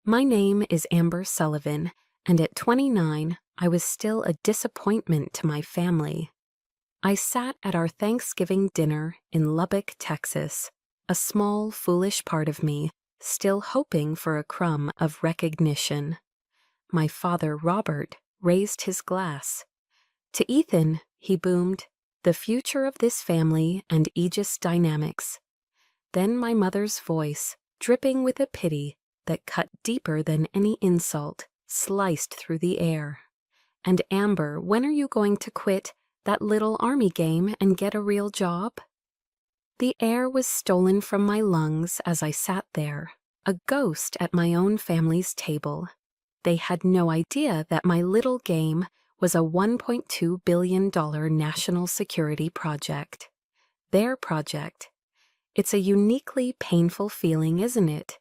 My name is Amber Sullivan, and at 29, I was still a disappointment to my family. I sat at our Thanksgiving dinner in Lubbock, Texas, a small, foolish part of me still hoping for a crumb of recognition. My father, Robert, raised his glass. To Ethan, he boomed, "The future of this family and Aegis Dynamics." Then my mother's voice, dripping with a pity that cut deeper than any insult, sliced through the air. "And Amber, when are you going to quit that little army game and get a real job?" The air was stolen from my lungs as I sat there, a ghost at my own family's table. They had no idea that my little game was a $1.2 billion national security project. Their project. It's a uniquely painful feeling, isn't it?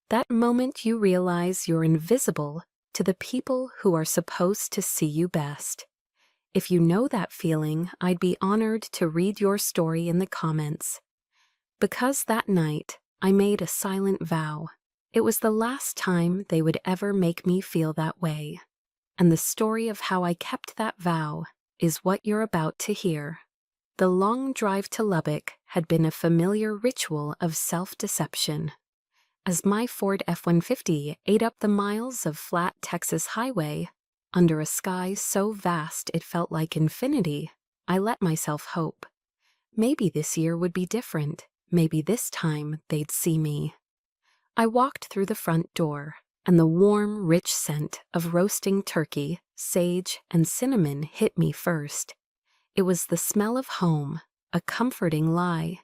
That moment you realize you're invisible to the people who are supposed to see you best. If you know that feeling, I'd be honored to read your story in the comments. Because that night, I made a silent vow. It was the last time they would ever make me feel that way. And the story of how I kept that vow is what you're about to hear. The long drive to Lubbock had been a familiar ritual of self-deception. As my Ford F-150 ate up the miles of flat Texas highway, under a sky so vast it felt like infinity, I let myself hope. Maybe this year would be different. Maybe this time they'd see me. I walked through the front door, and the warm, rich scent of roasting turkey, sage, and cinnamon hit me first. It was the smell of home, a comforting lie.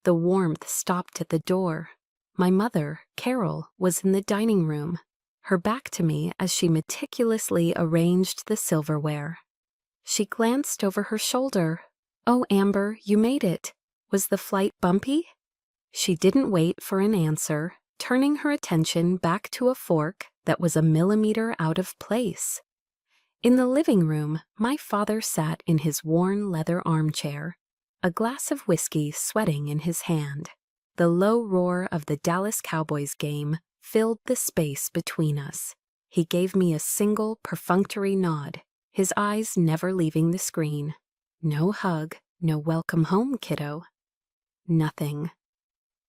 The warmth stopped at the door. My mother, Carol, was in the dining room, her back to me as she meticulously arranged the silverware. She glanced over her shoulder. "Oh, Amber, you made it. Was the flight bumpy?" She didn't wait for an answer, turning her attention back to a fork that was a millimeter out of place. In the living room, my father sat in his worn leather armchair, a glass of whiskey sweating in his hand. The low roar of the Dallas Cowboys game filled the space between us. He gave me a single perfunctory nod, his eyes never leaving the screen. No hug, no welcome home, kiddo. Nothing.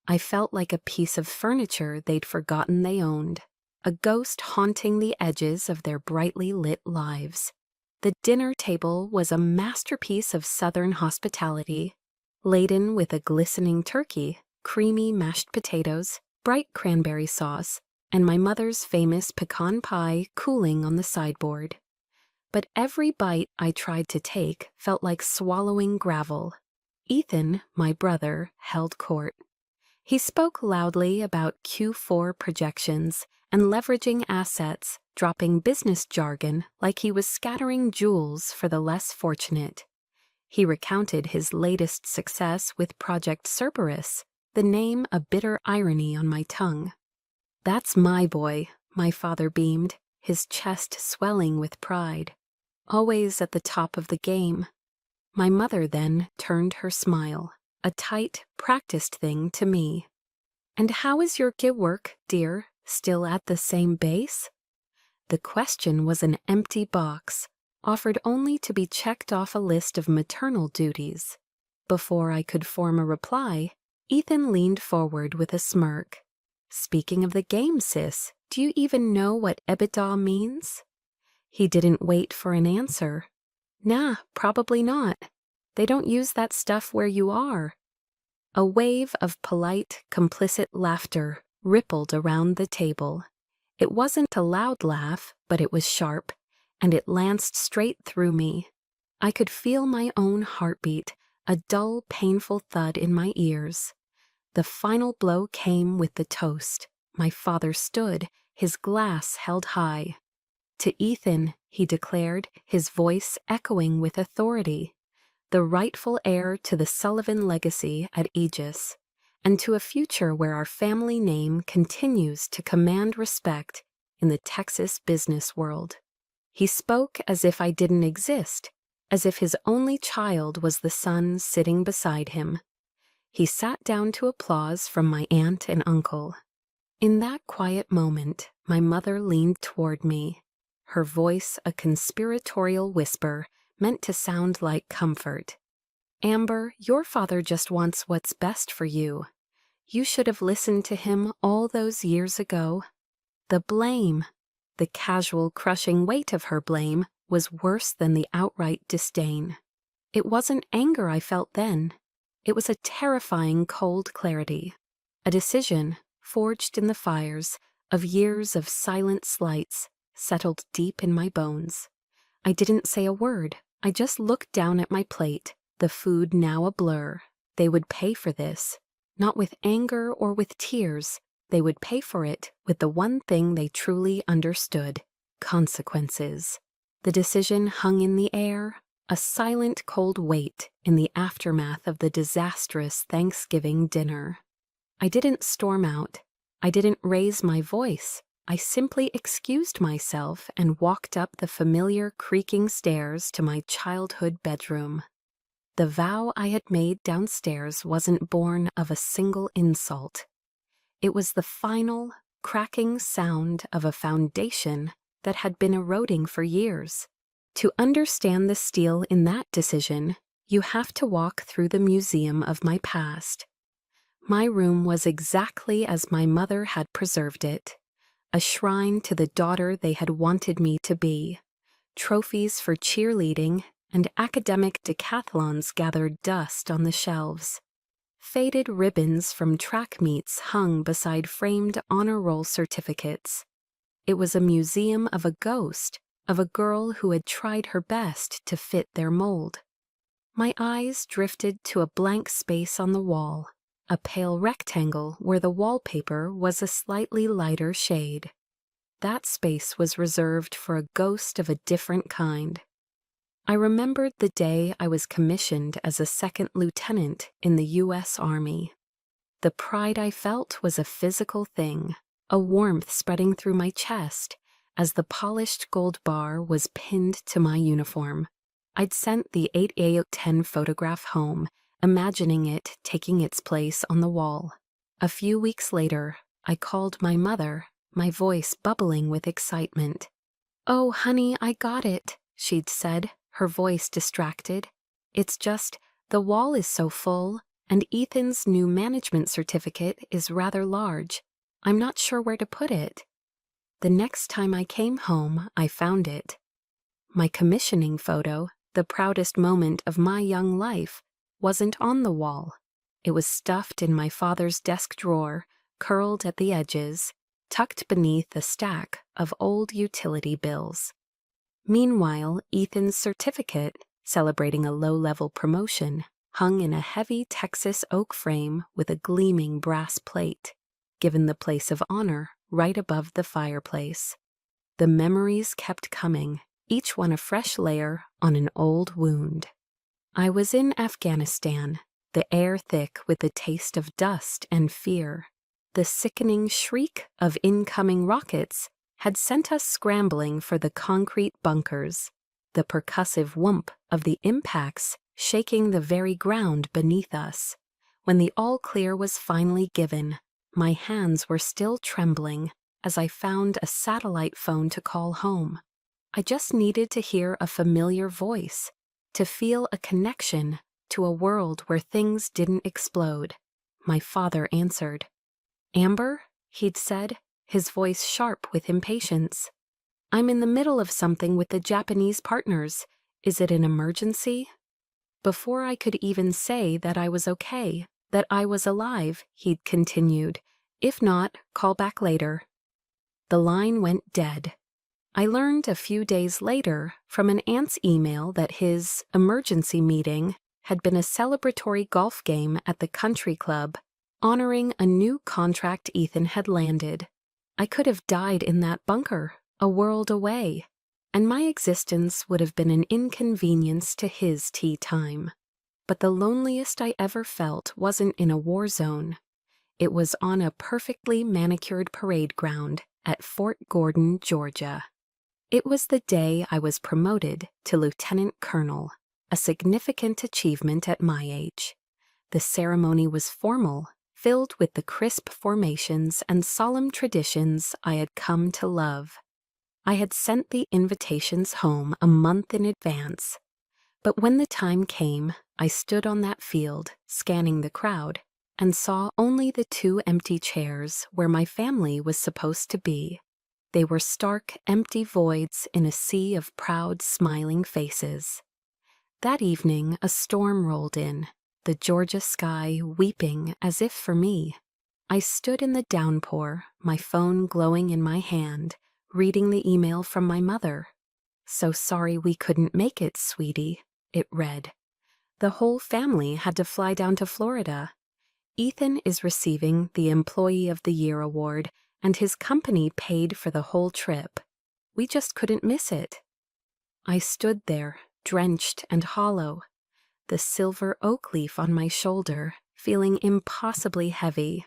I felt like a piece of furniture they'd forgotten they owned, a ghost haunting the edges of their brightly lit lives. The dinner table was a masterpiece of Southern hospitality, laden with a glistening turkey, creamy mashed potatoes, bright cranberry sauce, and my mother's famous pecan pie cooling on the sideboard. But every bite I tried to take felt like swallowing gravel. Ethan, my brother, held court. He spoke loudly about Q4 projections and leveraging assets, dropping business jargon like he was scattering jewels for the less fortunate. He recounted his latest success with Project Cerberus, the name a bitter irony on my tongue. "That's my boy," my father beamed, his chest swelling with pride. "Always at the top of the game." My mother then turned her smile, a tight, practiced thing to me. "And how is your gig work, dear? Still at the same base?" The question was an empty box, offered only to be checked off a list of maternal duties. Before I could form a reply, Ethan leaned forward with a smirk. "Speaking of the game, sis, do you even know what EBITDA means?" He didn't wait for an answer. "Nah, probably not. They don't use that stuff where you are." A wave of polite, complicit laughter rippled around the table. It wasn't a loud laugh, but it was sharp, and it lanced straight through me. I could feel my own heartbeat, a dull, painful thud in my ears. The final blow came with the toast. My father stood, his glass held high. "To Ethan," he declared, his voice echoing with authority, "the rightful heir to the Sullivan legacy at Aegis, and to a future where our family name continues to command respect in the Texas business world." He spoke as if I didn't exist, as if his only child was the son sitting beside him. He sat down to applause from my aunt and uncle. In that quiet moment, My mother leaned toward me, her voice a conspiratorial whisper meant to sound like comfort. Amber, your father just wants what's best for you. You should have listened to him all those years ago. The blame, the casual crushing weight of her blame, was worse than the outright disdain. It wasn't anger I felt then. It was a terrifying cold clarity. A decision, forged in the fires of years of silent slights, settled deep in my bones. I didn't say a word. I just looked down at my plate, the food now a blur. They would pay for this, not with anger or with tears. They would pay for it with the one thing they truly understood: consequences. The decision hung in the air, a silent cold weight in the aftermath of the disastrous Thanksgiving dinner. I didn't storm out. I didn't raise my voice. I simply excused myself and walked up the familiar creaking stairs to my childhood bedroom. The vow I had made downstairs wasn't born of a single insult. It was the final, cracking sound of a foundation that had been eroding for years. To understand the steel in that decision, you have to walk through the museum of my past. My room was exactly as my mother had preserved it, a shrine to the daughter they had wanted me to be. Trophies for cheerleading and academic decathlons gathered dust on the shelves. Faded ribbons from track meets hung beside framed honor roll certificates. It was a museum of a ghost, of a girl who had tried her best to fit their mold. My eyes drifted to a blank space on the wall, a pale rectangle where the wallpaper was a slightly lighter shade. That space was reserved for a ghost of a different kind. I remembered the day I was commissioned as a second lieutenant in the U.S. Army. The pride I felt was a physical thing, a warmth spreading through my chest as the polished gold bar was pinned to my uniform. I'd sent the 8A10 photograph home, imagining it taking its place on the wall. A few weeks later, I called my mother, my voice bubbling with excitement. "Oh, honey, I got it," she'd said, her voice distracted. "It's just, the wall is so full, and Ethan's new management certificate is rather large. I'm not sure where to put it." The next time I came home, I found it. My commissioning photo, the proudest moment of my young life, wasn't on the wall. It was stuffed in my father's desk drawer, curled at the edges, tucked beneath a stack of old utility bills. Meanwhile, Ethan's certificate, celebrating a low-level promotion, hung in a heavy Texas oak frame with a gleaming brass plate, given the place of honor right above the fireplace. The memories kept coming, each one a fresh layer on an old wound. I was in Afghanistan, the air thick with the taste of dust and fear. The sickening shriek of incoming rockets had sent us scrambling for the concrete bunkers, the percussive whoomp of the impacts shaking the very ground beneath us. When the all-clear was finally given, my hands were still trembling as I found a satellite phone to call home. I just needed to hear a familiar voice, to feel a connection to a world where things didn't explode. My father answered. "Amber?" he'd said, his voice sharp with impatience. "I'm in the middle of something with the Japanese partners. Is it an emergency?" Before I could even say that I was okay, that I was alive, he'd continued. "If not, call back later." The line went dead. I learned a few days later from an aunt's email that his emergency meeting had been a celebratory golf game at the country club, honoring a new contract Ethan had landed. I could have died in that bunker, a world away, and my existence would have been an inconvenience to his tea time. But the loneliest I ever felt wasn't in a war zone. It was on a perfectly manicured parade ground at Fort Gordon, Georgia. It was the day I was promoted to lieutenant colonel, a significant achievement at my age. The ceremony was formal, filled with the crisp formations and solemn traditions I had come to love. I had sent the invitations home a month in advance, but when the time came, I stood on that field, scanning the crowd, and saw only the 2 empty chairs where my family was supposed to be. They were stark, empty voids in a sea of proud, smiling faces. That evening, a storm rolled in, the Georgia sky weeping as if for me. I stood in the downpour, my phone glowing in my hand, reading the email from my mother. "So sorry we couldn't make it, sweetie," it read. "The whole family had to fly down to Florida. Ethan is receiving the Employee of the Year award, and his company paid for the whole trip. We just couldn't miss it." I stood there, drenched and hollow, the silver oak leaf on my shoulder, feeling impossibly heavy.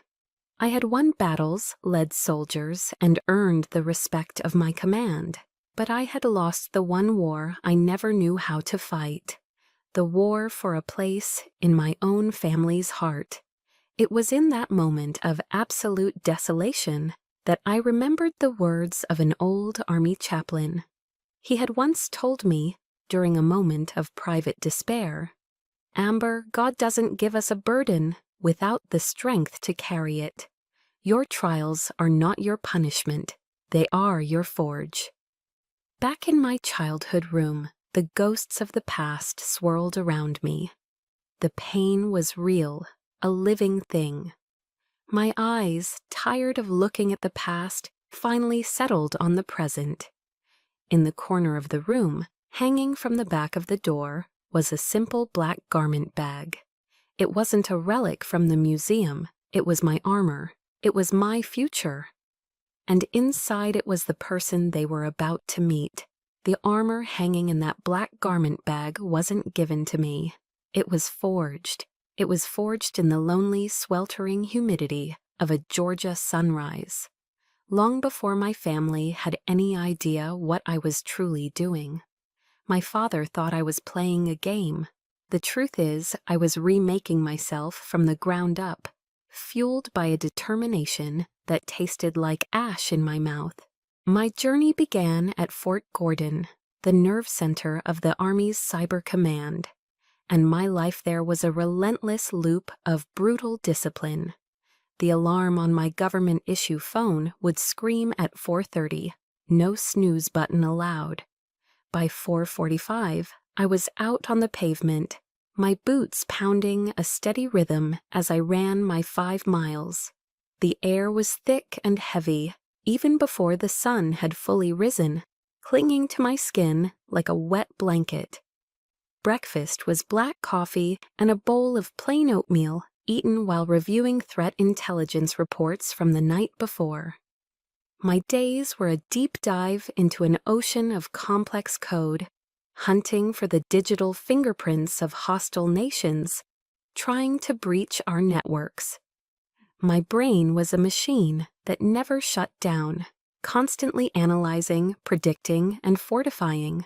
I had won battles, led soldiers, and earned the respect of my command, but I had lost the one war I never knew how to fight, the war for a place in my own family's heart. It was in that moment of absolute desolation that I remembered the words of an old Army chaplain. He had once told me, during a moment of private despair, "Amber, God doesn't give us a burden without the strength to carry it. Your trials are not your punishment, they are your forge." Back in my childhood room, the ghosts of the past swirled around me. The pain was real, a living thing. My eyes, tired of looking at the past, finally settled on the present. In the corner of the room, hanging from the back of the door, was a simple black garment bag. It wasn't a relic from the museum, it was my armor. It was my future. And inside it was the person they were about to meet. The armor hanging in that black garment bag wasn't given to me. It was forged. It was forged in the lonely, sweltering humidity of a Georgia sunrise, long before my family had any idea what I was truly doing. My father thought I was playing a game. The truth is, I was remaking myself from the ground up, fueled by a determination that tasted like ash in my mouth. My journey began at Fort Gordon, the nerve center of the Army's Cyber Command, and my life there was a relentless loop of brutal discipline. The alarm on my government-issue phone would scream at 4:30, no snooze button allowed. By 4:45, I was out on the pavement, my boots pounding a steady rhythm as I ran my 5 miles. The air was thick and heavy, even before the sun had fully risen, clinging to my skin like a wet blanket. Breakfast was black coffee and a bowl of plain oatmeal, eaten while reviewing threat intelligence reports from the night before. My days were a deep dive into an ocean of complex code, hunting for the digital fingerprints of hostile nations, trying to breach our networks. My brain was a machine that never shut down, constantly analyzing, predicting, and fortifying.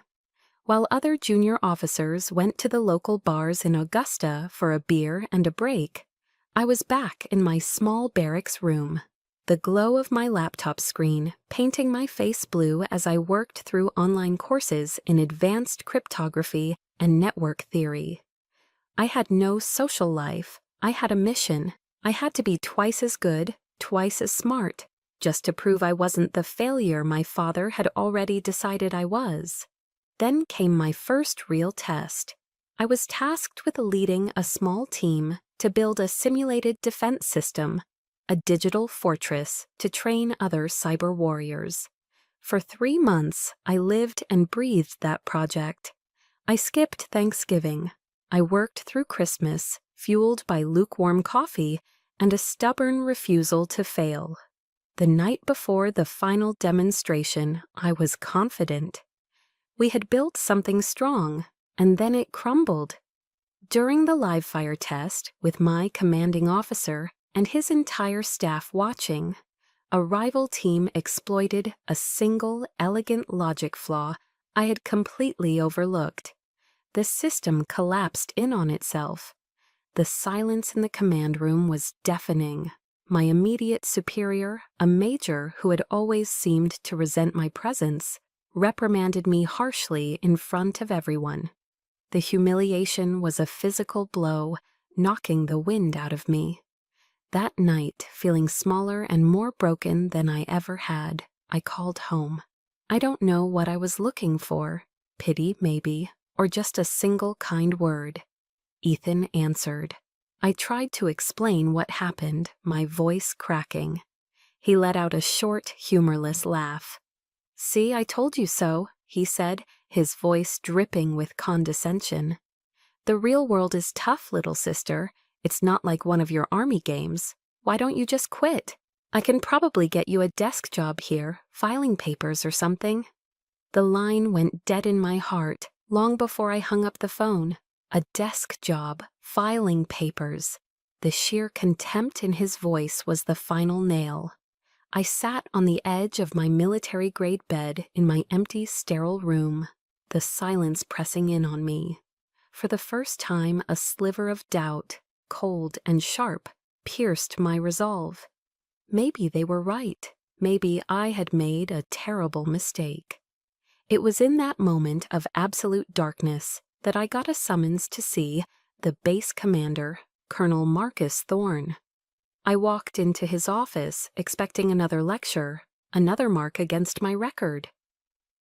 While other junior officers went to the local bars in Augusta for a beer and a break, I was back in my small barracks room, the glow of my laptop screen painting my face blue as I worked through online courses in advanced cryptography and network theory. I had no social life. I had a mission. I had to be twice as good, twice as smart, just to prove I wasn't the failure my father had already decided I was. Then came my first real test. I was tasked with leading a small team to build a simulated defense system, a digital fortress to train other cyber warriors. For 3 months, I lived and breathed that project. I skipped Thanksgiving. I worked through Christmas, fueled by lukewarm coffee and a stubborn refusal to fail. The night before the final demonstration, I was confident. We had built something strong, and then it crumbled. During the live fire test, with my commanding officer and his entire staff watching, a rival team exploited a single elegant logic flaw I had completely overlooked. The system collapsed in on itself. The silence in the command room was deafening. My immediate superior, a major who had always seemed to resent my presence, reprimanded me harshly in front of everyone. The humiliation was a physical blow, knocking the wind out of me. That night, feeling smaller and more broken than I ever had, I called home. I don't know what I was looking for, pity maybe, or just a single kind word. Ethan answered. I tried to explain what happened, my voice cracking. He let out a short, humorless laugh. "See, I told you so," he said, his voice dripping with condescension. "The real world is tough, little sister. It's not like one of your army games. Why don't you just quit? I can probably get you a desk job here, filing papers or something." The line went dead in my heart long before I hung up the phone. A desk job, filing papers. The sheer contempt in his voice was the final nail. I sat on the edge of my military-grade bed in my empty, sterile room, the silence pressing in on me. For the first time, a sliver of doubt, cold and sharp, pierced my resolve. Maybe they were right. Maybe I had made a terrible mistake. It was in that moment of absolute darkness that I got a summons to see the base commander, Colonel Marcus Thorne. I walked into his office expecting another lecture, another mark against my record.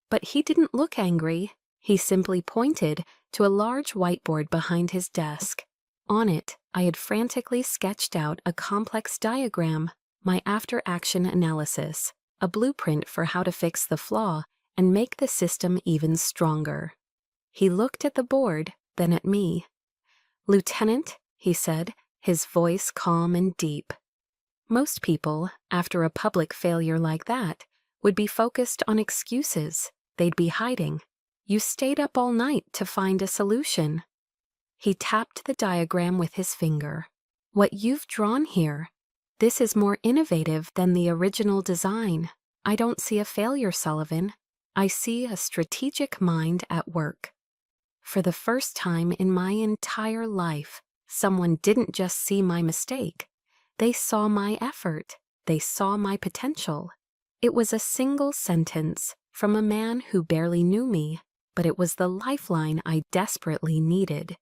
But he didn't look angry. He simply pointed to a large whiteboard behind his desk. On it, I had frantically sketched out a complex diagram, my after-action analysis, a blueprint for how to fix the flaw and make the system even stronger. He looked at the board, then at me. "Lieutenant," he said, his voice calm and deep. Most people, after a public failure like that, would be focused on excuses. They'd be hiding. You stayed up all night to find a solution. He tapped the diagram with his finger. "What you've drawn here, this is more innovative than the original design. I don't see a failure, Sullivan. I see a strategic mind at work." For the first time in my entire life, someone didn't just see my mistake. They saw my effort. They saw my potential. It was a single sentence from a man who barely knew me, but it was the lifeline I desperately needed.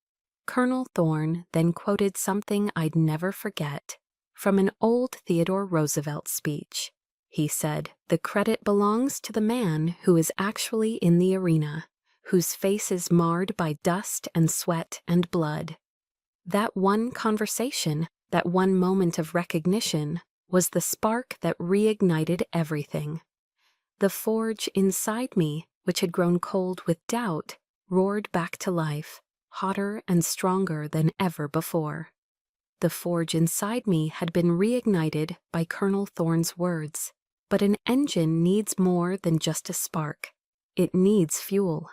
Colonel Thorne then quoted something I'd never forget, from an old Theodore Roosevelt speech. He said, "The credit belongs to the man who is actually in the arena, whose face is marred by dust and sweat and blood." That one conversation, that one moment of recognition, was the spark that reignited everything. The forge inside me, which had grown cold with doubt, roared back to life, hotter and stronger than ever before. The forge inside me had been reignited by Colonel Thorne's words. But an engine needs more than just a spark. It needs fuel.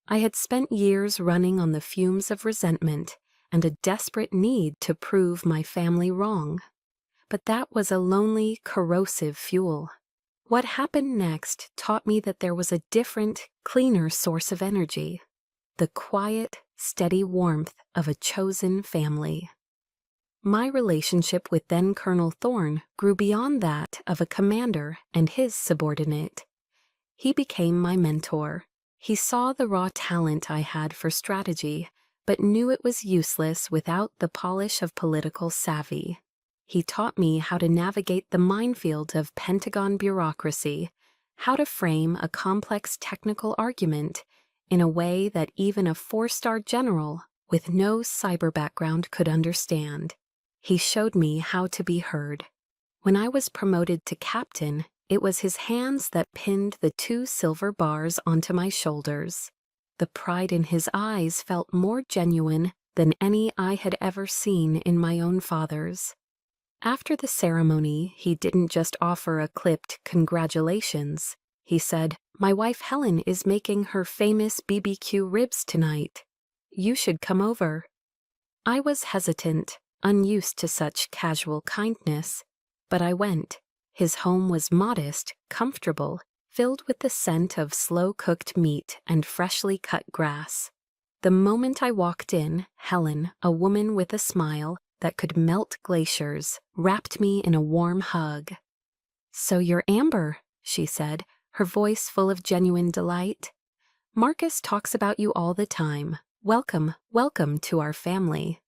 I had spent years running on the fumes of resentment and a desperate need to prove my family wrong. But that was a lonely, corrosive fuel. What happened next taught me that there was a different, cleaner source of energy. The quiet, steady warmth of a chosen family. My relationship with then Colonel Thorne grew beyond that of a commander and his subordinate. He became my mentor. He saw the raw talent I had for strategy, but knew it was useless without the polish of political savvy. He taught me how to navigate the minefield of Pentagon bureaucracy, how to frame a complex technical argument in a way that even a four-star general with no cyber background could understand. He showed me how to be heard. When I was promoted to captain, it was his hands that pinned the 2 silver bars onto my shoulders. The pride in his eyes felt more genuine than any I had ever seen in my own father's. After the ceremony, he didn't just offer a clipped congratulations. He said, "My wife Helen is making her famous BBQ ribs tonight. You should come over." I was hesitant, unused to such casual kindness, but I went. His home was modest, comfortable, filled with the scent of slow-cooked meat and freshly cut grass. The moment I walked in, Helen, a woman with a smile that could melt glaciers, wrapped me in a warm hug. "So you're Amber," she said, her voice full of genuine delight. "Marcus talks about you all the time. Welcome, welcome to our family."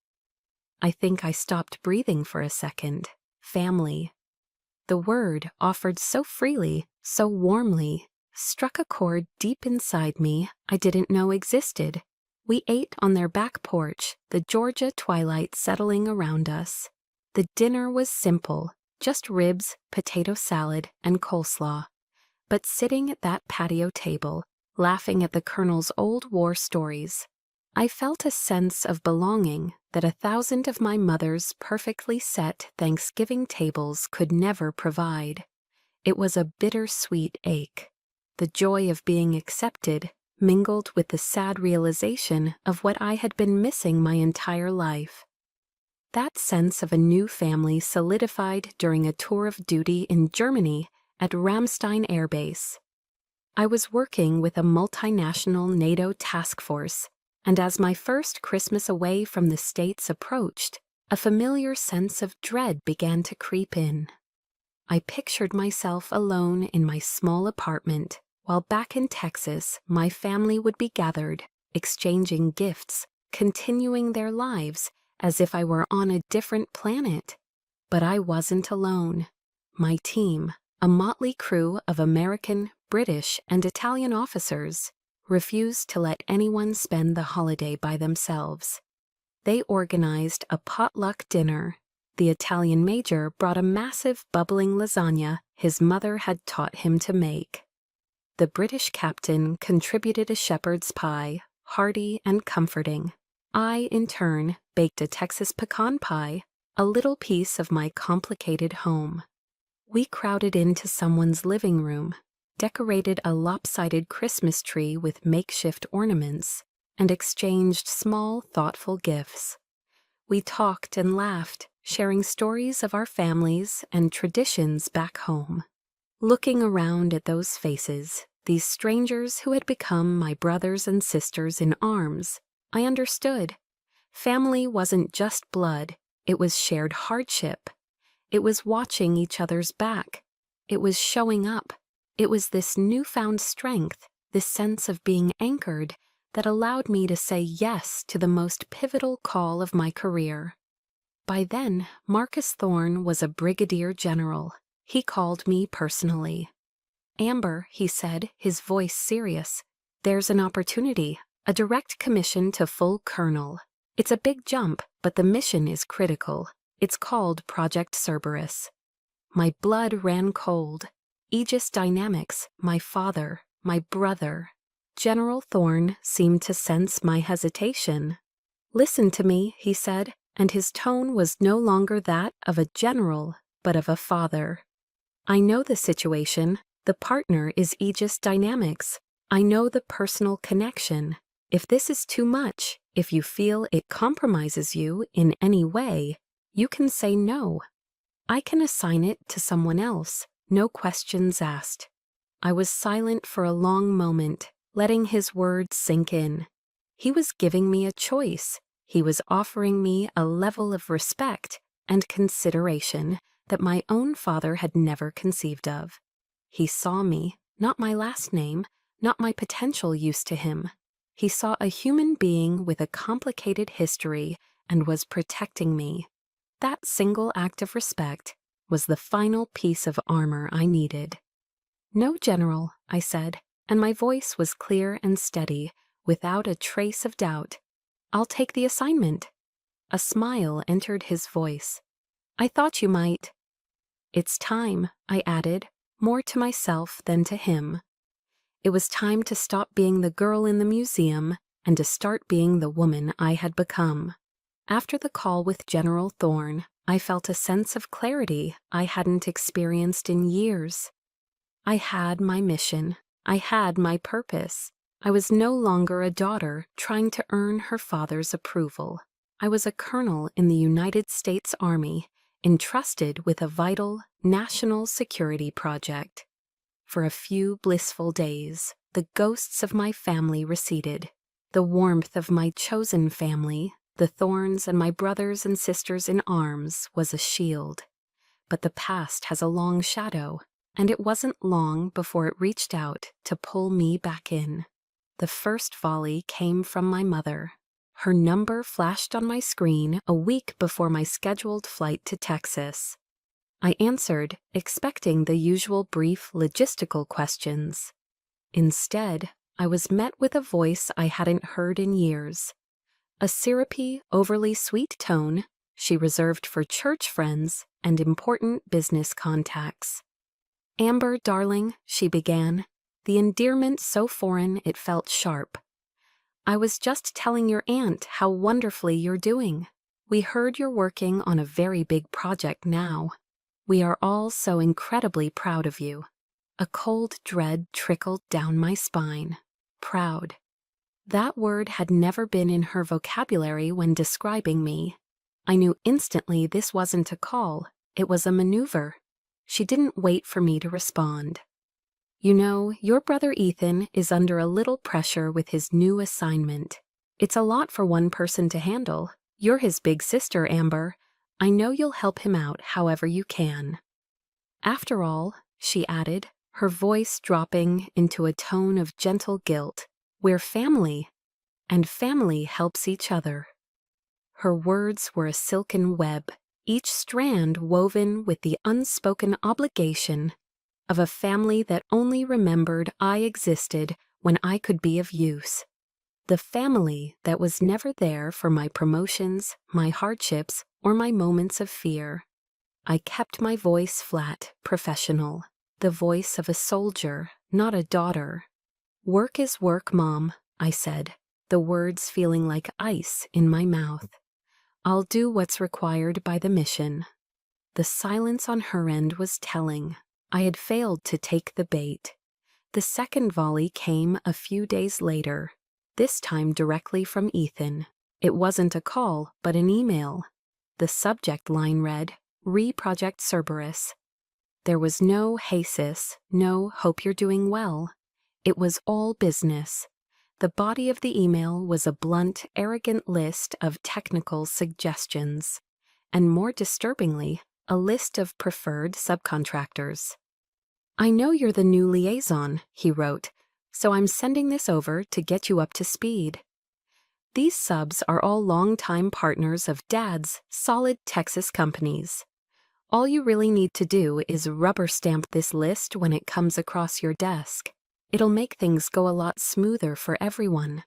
I think I stopped breathing for a second. Family. The word, offered so freely, so warmly, struck a chord deep inside me I didn't know existed. We ate on their back porch, the Georgia twilight settling around us. The dinner was simple, just ribs, potato salad, and coleslaw. But sitting at that patio table, laughing at the Colonel's old war stories, I felt a sense of belonging that 1,000 of my mother's perfectly set Thanksgiving tables could never provide. It was a bittersweet ache. The joy of being accepted mingled with the sad realization of what I had been missing my entire life. That sense of a new family solidified during a tour of duty in Germany at Ramstein Air Base. I was working with a multinational NATO task force, and as my first Christmas away from the States approached, a familiar sense of dread began to creep in. I pictured myself alone in my small apartment, while back in Texas, my family would be gathered, exchanging gifts, continuing their lives as if I were on a different planet. But I wasn't alone. My team, a motley crew of American, British, and Italian officers, refused to let anyone spend the holiday by themselves. They organized a potluck dinner. The Italian major brought a massive bubbling lasagna his mother had taught him to make. The British captain contributed a shepherd's pie, hearty and comforting. I, in turn, baked a Texas pecan pie, a little piece of my complicated home. We crowded into someone's living room, decorated a lopsided Christmas tree with makeshift ornaments, and exchanged small, thoughtful gifts. We talked and laughed, sharing stories of our families and traditions back home. Looking around at those faces, these strangers who had become my brothers and sisters in arms, I understood. Family wasn't just blood, it was shared hardship. It was watching each other's back. It was showing up. It was this newfound strength, this sense of being anchored, that allowed me to say yes to the most pivotal call of my career. By then, Marcus Thorne was a brigadier general. He called me personally. "Amber," he said, his voice serious, "there's an opportunity, a direct commission to full colonel. It's a big jump, but the mission is critical. It's called Project Cerberus." My blood ran cold. Aegis Dynamics, my father, my brother. General Thorne seemed to sense my hesitation. "Listen to me," he said, and his tone was no longer that of a general, but of a father. "I know the situation. The partner is Aegis Dynamics. I know the personal connection. If this is too much, if you feel it compromises you in any way, you can say no. I can assign it to someone else, no questions asked." I was silent for a long moment, letting his words sink in. He was giving me a choice. He was offering me a level of respect and consideration that my own father had never conceived of. He saw me, not my last name, not my potential use to him. He saw a human being with a complicated history and was protecting me. That single act of respect was the final piece of armor I needed. "No, General," I said, and my voice was clear and steady, without a trace of doubt. "I'll take the assignment." A smile entered his voice. "I thought you might." "It's time," I added, more to myself than to him. It was time to stop being the girl in the museum and to start being the woman I had become. After the call with General Thorne, I felt a sense of clarity I hadn't experienced in years. I had my mission. I had my purpose. I was no longer a daughter trying to earn her father's approval. I was a colonel in the United States Army, entrusted with a vital national security project. For a few blissful days, the ghosts of my family receded. The warmth of my chosen family, the thorns and my brothers and sisters in arms, was a shield. But the past has a long shadow, and it wasn't long before it reached out to pull me back in. The first volley came from my mother. Her number flashed on my screen a week before my scheduled flight to Texas. I answered, expecting the usual brief logistical questions. Instead, I was met with a voice I hadn't heard in years. A syrupy, overly sweet tone she reserved for church friends and important business contacts. "Amber, darling," she began, the endearment so foreign it felt sharp. "I was just telling your aunt how wonderfully you're doing. We heard you're working on a very big project now. We are all so incredibly proud of you." A cold dread trickled down my spine. Proud. That word had never been in her vocabulary when describing me. I knew instantly this wasn't a call, it was a maneuver. She didn't wait for me to respond. "You know, your brother Ethan is under a little pressure with his new assignment. It's a lot for one person to handle. You're his big sister, Amber. I know you'll help him out however you can." "After all," she added, her voice dropping into a tone of gentle guilt, "we're family, and family helps each other." Her words were a silken web, each strand woven with the unspoken obligation of a family that only remembered I existed when I could be of use. The family that was never there for my promotions, my hardships, or my moments of fear. I kept my voice flat, professional, the voice of a soldier, not a daughter. "Work is work, Mom," I said, the words feeling like ice in my mouth. "I'll do what's required by the mission." The silence on her end was telling. I had failed to take the bait. The second volley came a few days later, this time directly from Ethan. It wasn't a call, but an email. The subject line read, "Re-Project Cerberus." There was no "Hey sis," no "Hope you're doing well." It was all business. The body of the email was a blunt, arrogant list of technical suggestions, and more disturbingly, a list of preferred subcontractors. "I know you're the new liaison," he wrote, "so I'm sending this over to get you up to speed. These subs are all longtime partners of Dad's solid Texas companies. All you really need to do is rubber stamp this list when it comes across your desk. It'll make things go a lot smoother for everyone."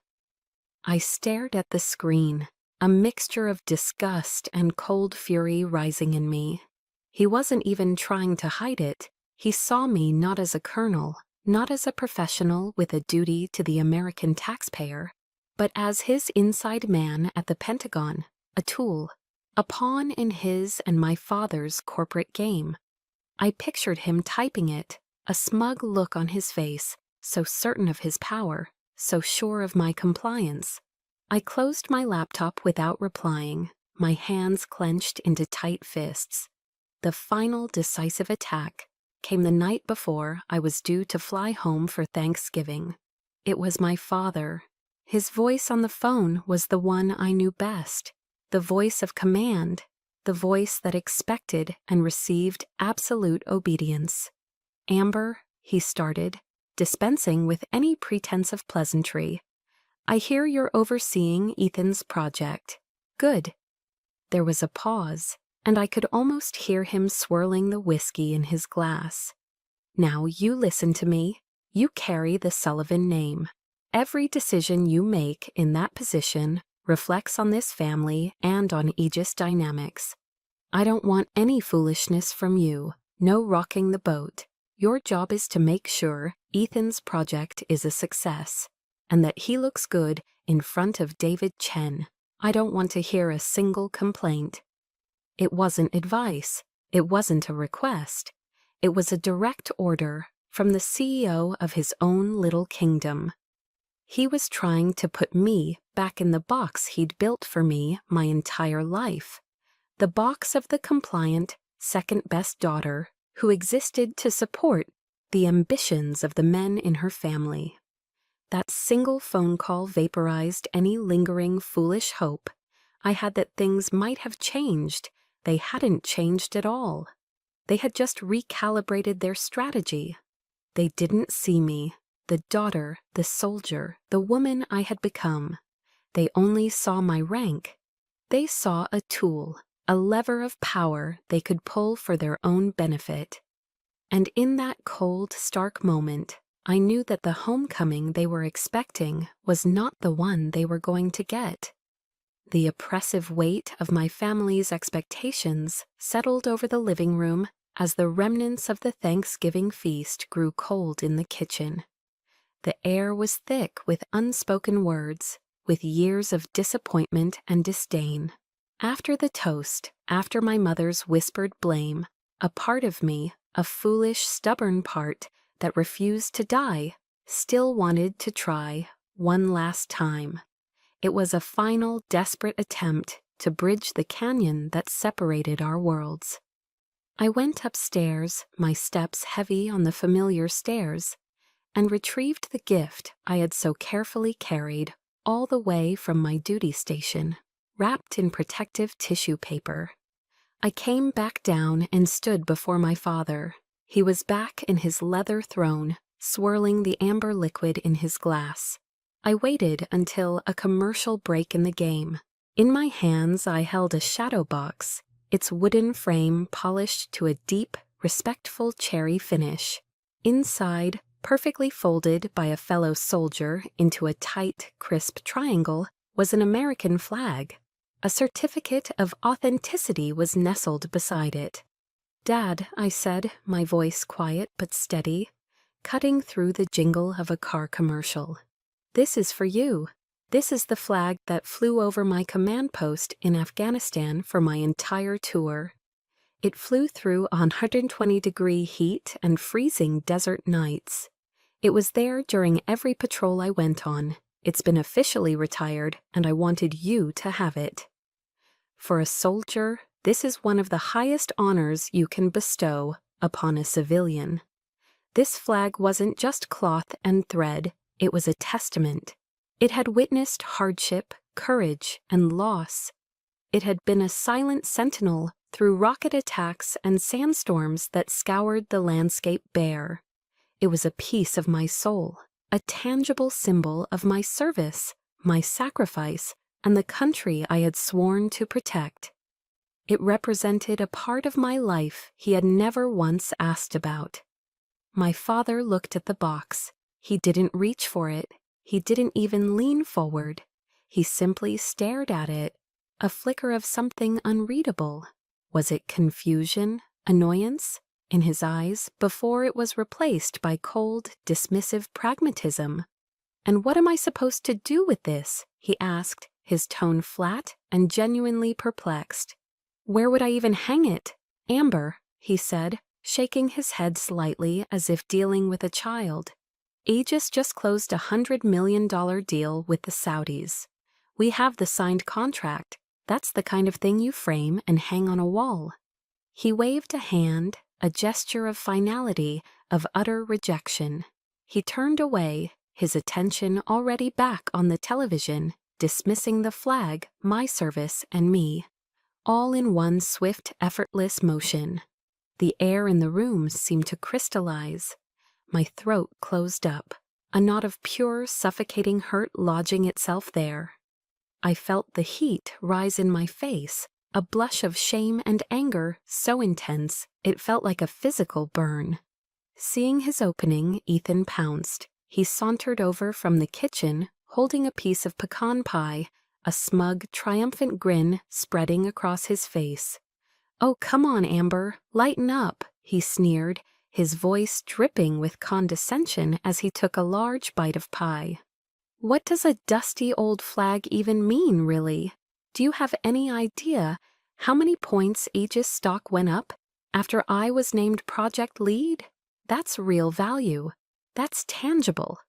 I stared at the screen, a mixture of disgust and cold fury rising in me. He wasn't even trying to hide it. He saw me not as a colonel, not as a professional with a duty to the American taxpayer, but as his inside man at the Pentagon, a tool, a pawn in his and my father's corporate game. I pictured him typing it, a smug look on his face, so certain of his power, so sure of my compliance. I closed my laptop without replying, my hands clenched into tight fists. The final decisive attack came the night before I was due to fly home for Thanksgiving. It was my father. His voice on the phone was the one I knew best, the voice of command, the voice that expected and received absolute obedience. "Amber," he started, dispensing with any pretense of pleasantry, "I hear you're overseeing Ethan's project. Good." There was a pause, and I could almost hear him swirling the whiskey in his glass. "Now you listen to me. You carry the Sullivan name. Every decision you make in that position reflects on this family and on Aegis Dynamics. I don't want any foolishness from you, no rocking the boat. Your job is to make sure Ethan's project is a success, and that he looks good in front of David Chen. I don't want to hear a single complaint." It wasn't advice. It wasn't a request. It was a direct order from the CEO of his own little kingdom. He was trying to put me back in the box he'd built for me my entire life. The box of the compliant, second-best daughter who existed to support the ambitions of the men in her family. That single phone call vaporized any lingering foolish hope I had that things might have changed. They hadn't changed at all. They had just recalibrated their strategy. They didn't see me, the daughter, the soldier, the woman I had become. They only saw my rank. They saw a tool, a lever of power they could pull for their own benefit. And in that cold, stark moment, I knew that the homecoming they were expecting was not the one they were going to get. The oppressive weight of my family's expectations settled over the living room as the remnants of the Thanksgiving feast grew cold in the kitchen. The air was thick with unspoken words, with years of disappointment and disdain. After the toast, after my mother's whispered blame, a part of me, a foolish, stubborn part that refused to die, still wanted to try one last time. It was a final, desperate attempt to bridge the canyon that separated our worlds. I went upstairs, my steps heavy on the familiar stairs, and retrieved the gift I had so carefully carried all the way from my duty station, wrapped in protective tissue paper. I came back down and stood before my father. He was back in his leather throne, swirling the amber liquid in his glass. I waited until a commercial break in the game. In my hands I held a shadow box, its wooden frame polished to a deep, respectful cherry finish. Inside, perfectly folded by a fellow soldier into a tight, crisp triangle, was an American flag. A certificate of authenticity was nestled beside it. "Dad," I said, my voice quiet but steady, cutting through the jingle of a car commercial. "This is for you. This is the flag that flew over my command post in Afghanistan for my entire tour. It flew through 120-degree heat and freezing desert nights. It was there during every patrol I went on. It's been officially retired, and I wanted you to have it. For a soldier, this is one of the highest honors you can bestow upon a civilian. This flag wasn't just cloth and thread. It was a testament. It had witnessed hardship, courage, and loss. It had been a silent sentinel through rocket attacks and sandstorms that scoured the landscape bare. It was a piece of my soul, a tangible symbol of my service, my sacrifice, and the country I had sworn to protect. It represented a part of my life he had never once asked about. My father looked at the box. He didn't reach for it. He didn't even lean forward. He simply stared at it, a flicker of something unreadable. Was it confusion, annoyance, in his eyes before it was replaced by cold, dismissive pragmatism? "And what am I supposed to do with this?" he asked, his tone flat and genuinely perplexed. "Where would I even hang it?" "Amber," he said, shaking his head slightly as if dealing with a child. "Aegis just closed a $100 million deal with the Saudis. We have the signed contract. That's the kind of thing you frame and hang on a wall." He waved a hand, a gesture of finality, of utter rejection. He turned away, his attention already back on the television, dismissing the flag, my service, and me, all in one swift, effortless motion. The air in the room seemed to crystallize. My throat closed up, a knot of pure, suffocating hurt lodging itself there. I felt the heat rise in my face, a blush of shame and anger so intense it felt like a physical burn. Seeing his opening, Ethan pounced. He sauntered over from the kitchen, holding a piece of pecan pie, a smug, triumphant grin spreading across his face. "Oh, come on, Amber, lighten up," he sneered, his voice dripping with condescension as he took a large bite of pie. "What does a dusty old flag even mean, really? Do you have any idea how many points Aegis stock went up after I was named project lead? That's real value. That's tangible."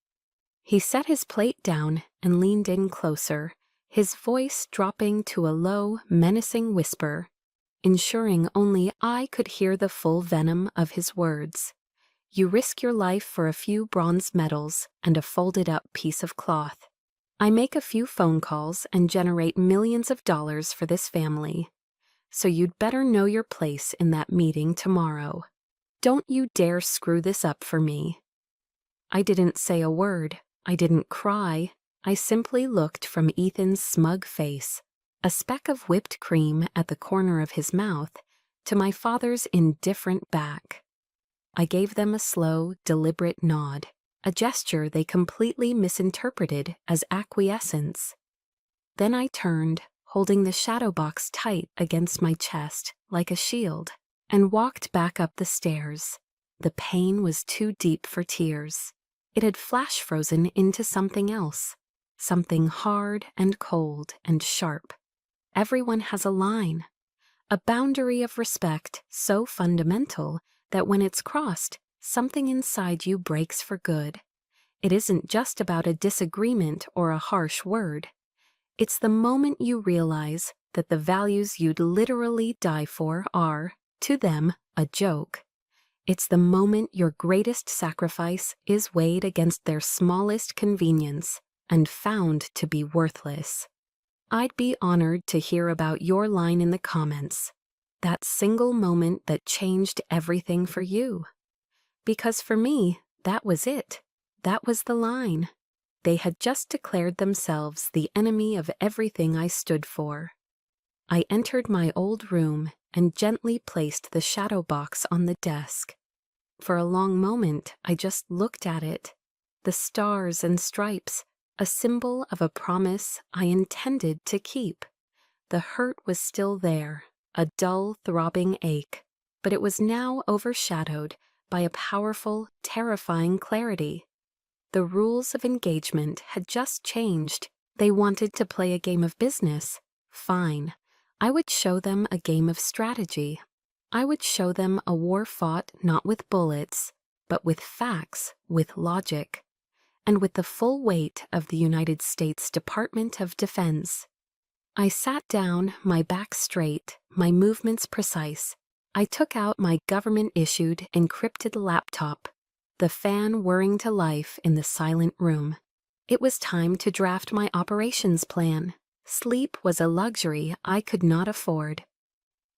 He set his plate down and leaned in closer, his voice dropping to a low, menacing whisper, ensuring only I could hear the full venom of his words. You risk your life for a few bronze medals and a folded-up piece of cloth. I make a few phone calls and generate millions of dollars for this family. So you'd better know your place in that meeting tomorrow. Don't you dare screw this up for me." I didn't say a word. I didn't cry. I simply looked from Ethan's smug face, a speck of whipped cream at the corner of his mouth, to my father's indifferent back. I gave them a slow, deliberate nod, a gesture they completely misinterpreted as acquiescence. Then I turned, holding the shadow box tight against my chest like a shield, and walked back up the stairs. The pain was too deep for tears. It had flash frozen into something else, something hard and cold and sharp. Everyone has a line, a boundary of respect so fundamental that when it's crossed, something inside you breaks for good. It isn't just about a disagreement or a harsh word. It's the moment you realize that the values you'd literally die for are, to them, a joke. It's the moment your greatest sacrifice is weighed against their smallest convenience and found to be worthless. I'd be honored to hear about your line in the comments, that single moment that changed everything for you. Because for me, that was it. That was the line. They had just declared themselves the enemy of everything I stood for. I entered my old room and gently placed the shadow box on the desk. For a long moment, I just looked at it. The stars and stripes, a symbol of a promise I intended to keep. The hurt was still there, a dull, throbbing ache, but it was now overshadowed by a powerful, terrifying clarity. The rules of engagement had just changed. They wanted to play a game of business. Fine. I would show them a game of strategy. I would show them a war fought not with bullets, but with facts, with logic, and with the full weight of the United States Department of Defense. I sat down, my back straight, my movements precise. I took out my government-issued, encrypted laptop, the fan whirring to life in the silent room. It was time to draft my operations plan. Sleep was a luxury I could not afford.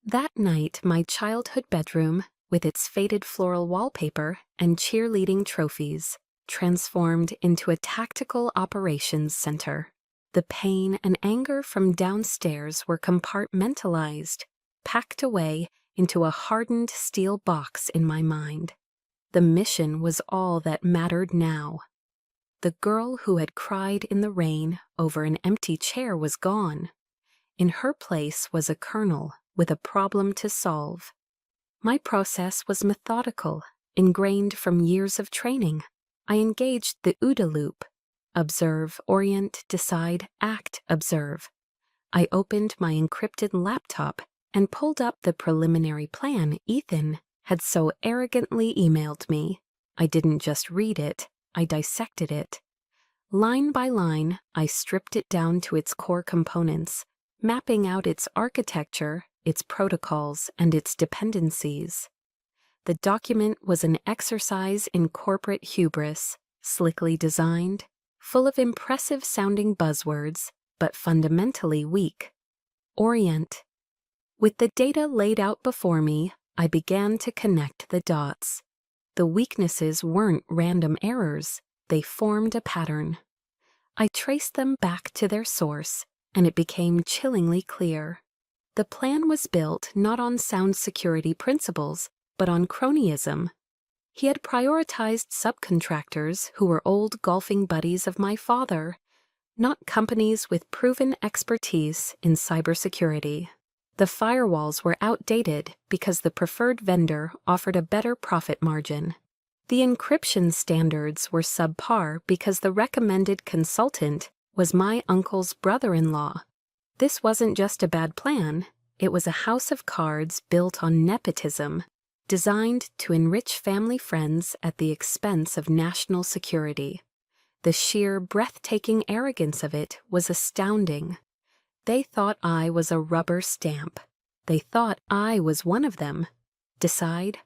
That night, my childhood bedroom, with its faded floral wallpaper and cheerleading trophies, transformed into a tactical operations center. The pain and anger from downstairs were compartmentalized, packed away into a hardened steel box in my mind. The mission was all that mattered now. The girl who had cried in the rain over an empty chair was gone. In her place was a colonel with a problem to solve. My process was methodical, ingrained from years of training. I engaged the OODA loop: observe, orient, decide, act, observe. I opened my encrypted laptop and pulled up the preliminary plan Ethan had so arrogantly emailed me. I didn't just read it, I dissected it. Line by line, I stripped it down to its core components, mapping out its architecture, its protocols, and its dependencies. The document was an exercise in corporate hubris, slickly designed, full of impressive-sounding buzzwords, but fundamentally weak. Orient. With the data laid out before me, I began to connect the dots. The weaknesses weren't random errors, they formed a pattern. I traced them back to their source, and it became chillingly clear. The plan was built not on sound security principles, but on cronyism. He had prioritized subcontractors who were old golfing buddies of my father, not companies with proven expertise in cybersecurity. The firewalls were outdated because the preferred vendor offered a better profit margin. The encryption standards were subpar because the recommended consultant was my uncle's brother-in-law. This wasn't just a bad plan, it was a house of cards built on nepotism, designed to enrich family friends at the expense of national security. The sheer, breathtaking arrogance of it was astounding. They thought I was a rubber stamp. They thought I was one of them. Decide?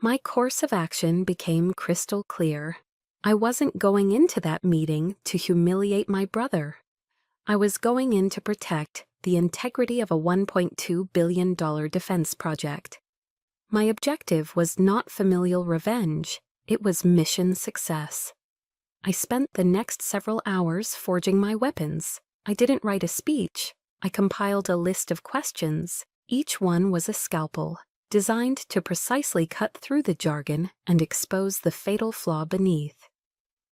My course of action became crystal clear. I wasn't going into that meeting to humiliate my brother. I was going in to protect the integrity of a $1.2 billion defense project. My objective was not familial revenge, it was mission success. I spent the next several hours forging my weapons. I didn't write a speech. I compiled a list of questions. Each one was a scalpel, designed to precisely cut through the jargon and expose the fatal flaw beneath.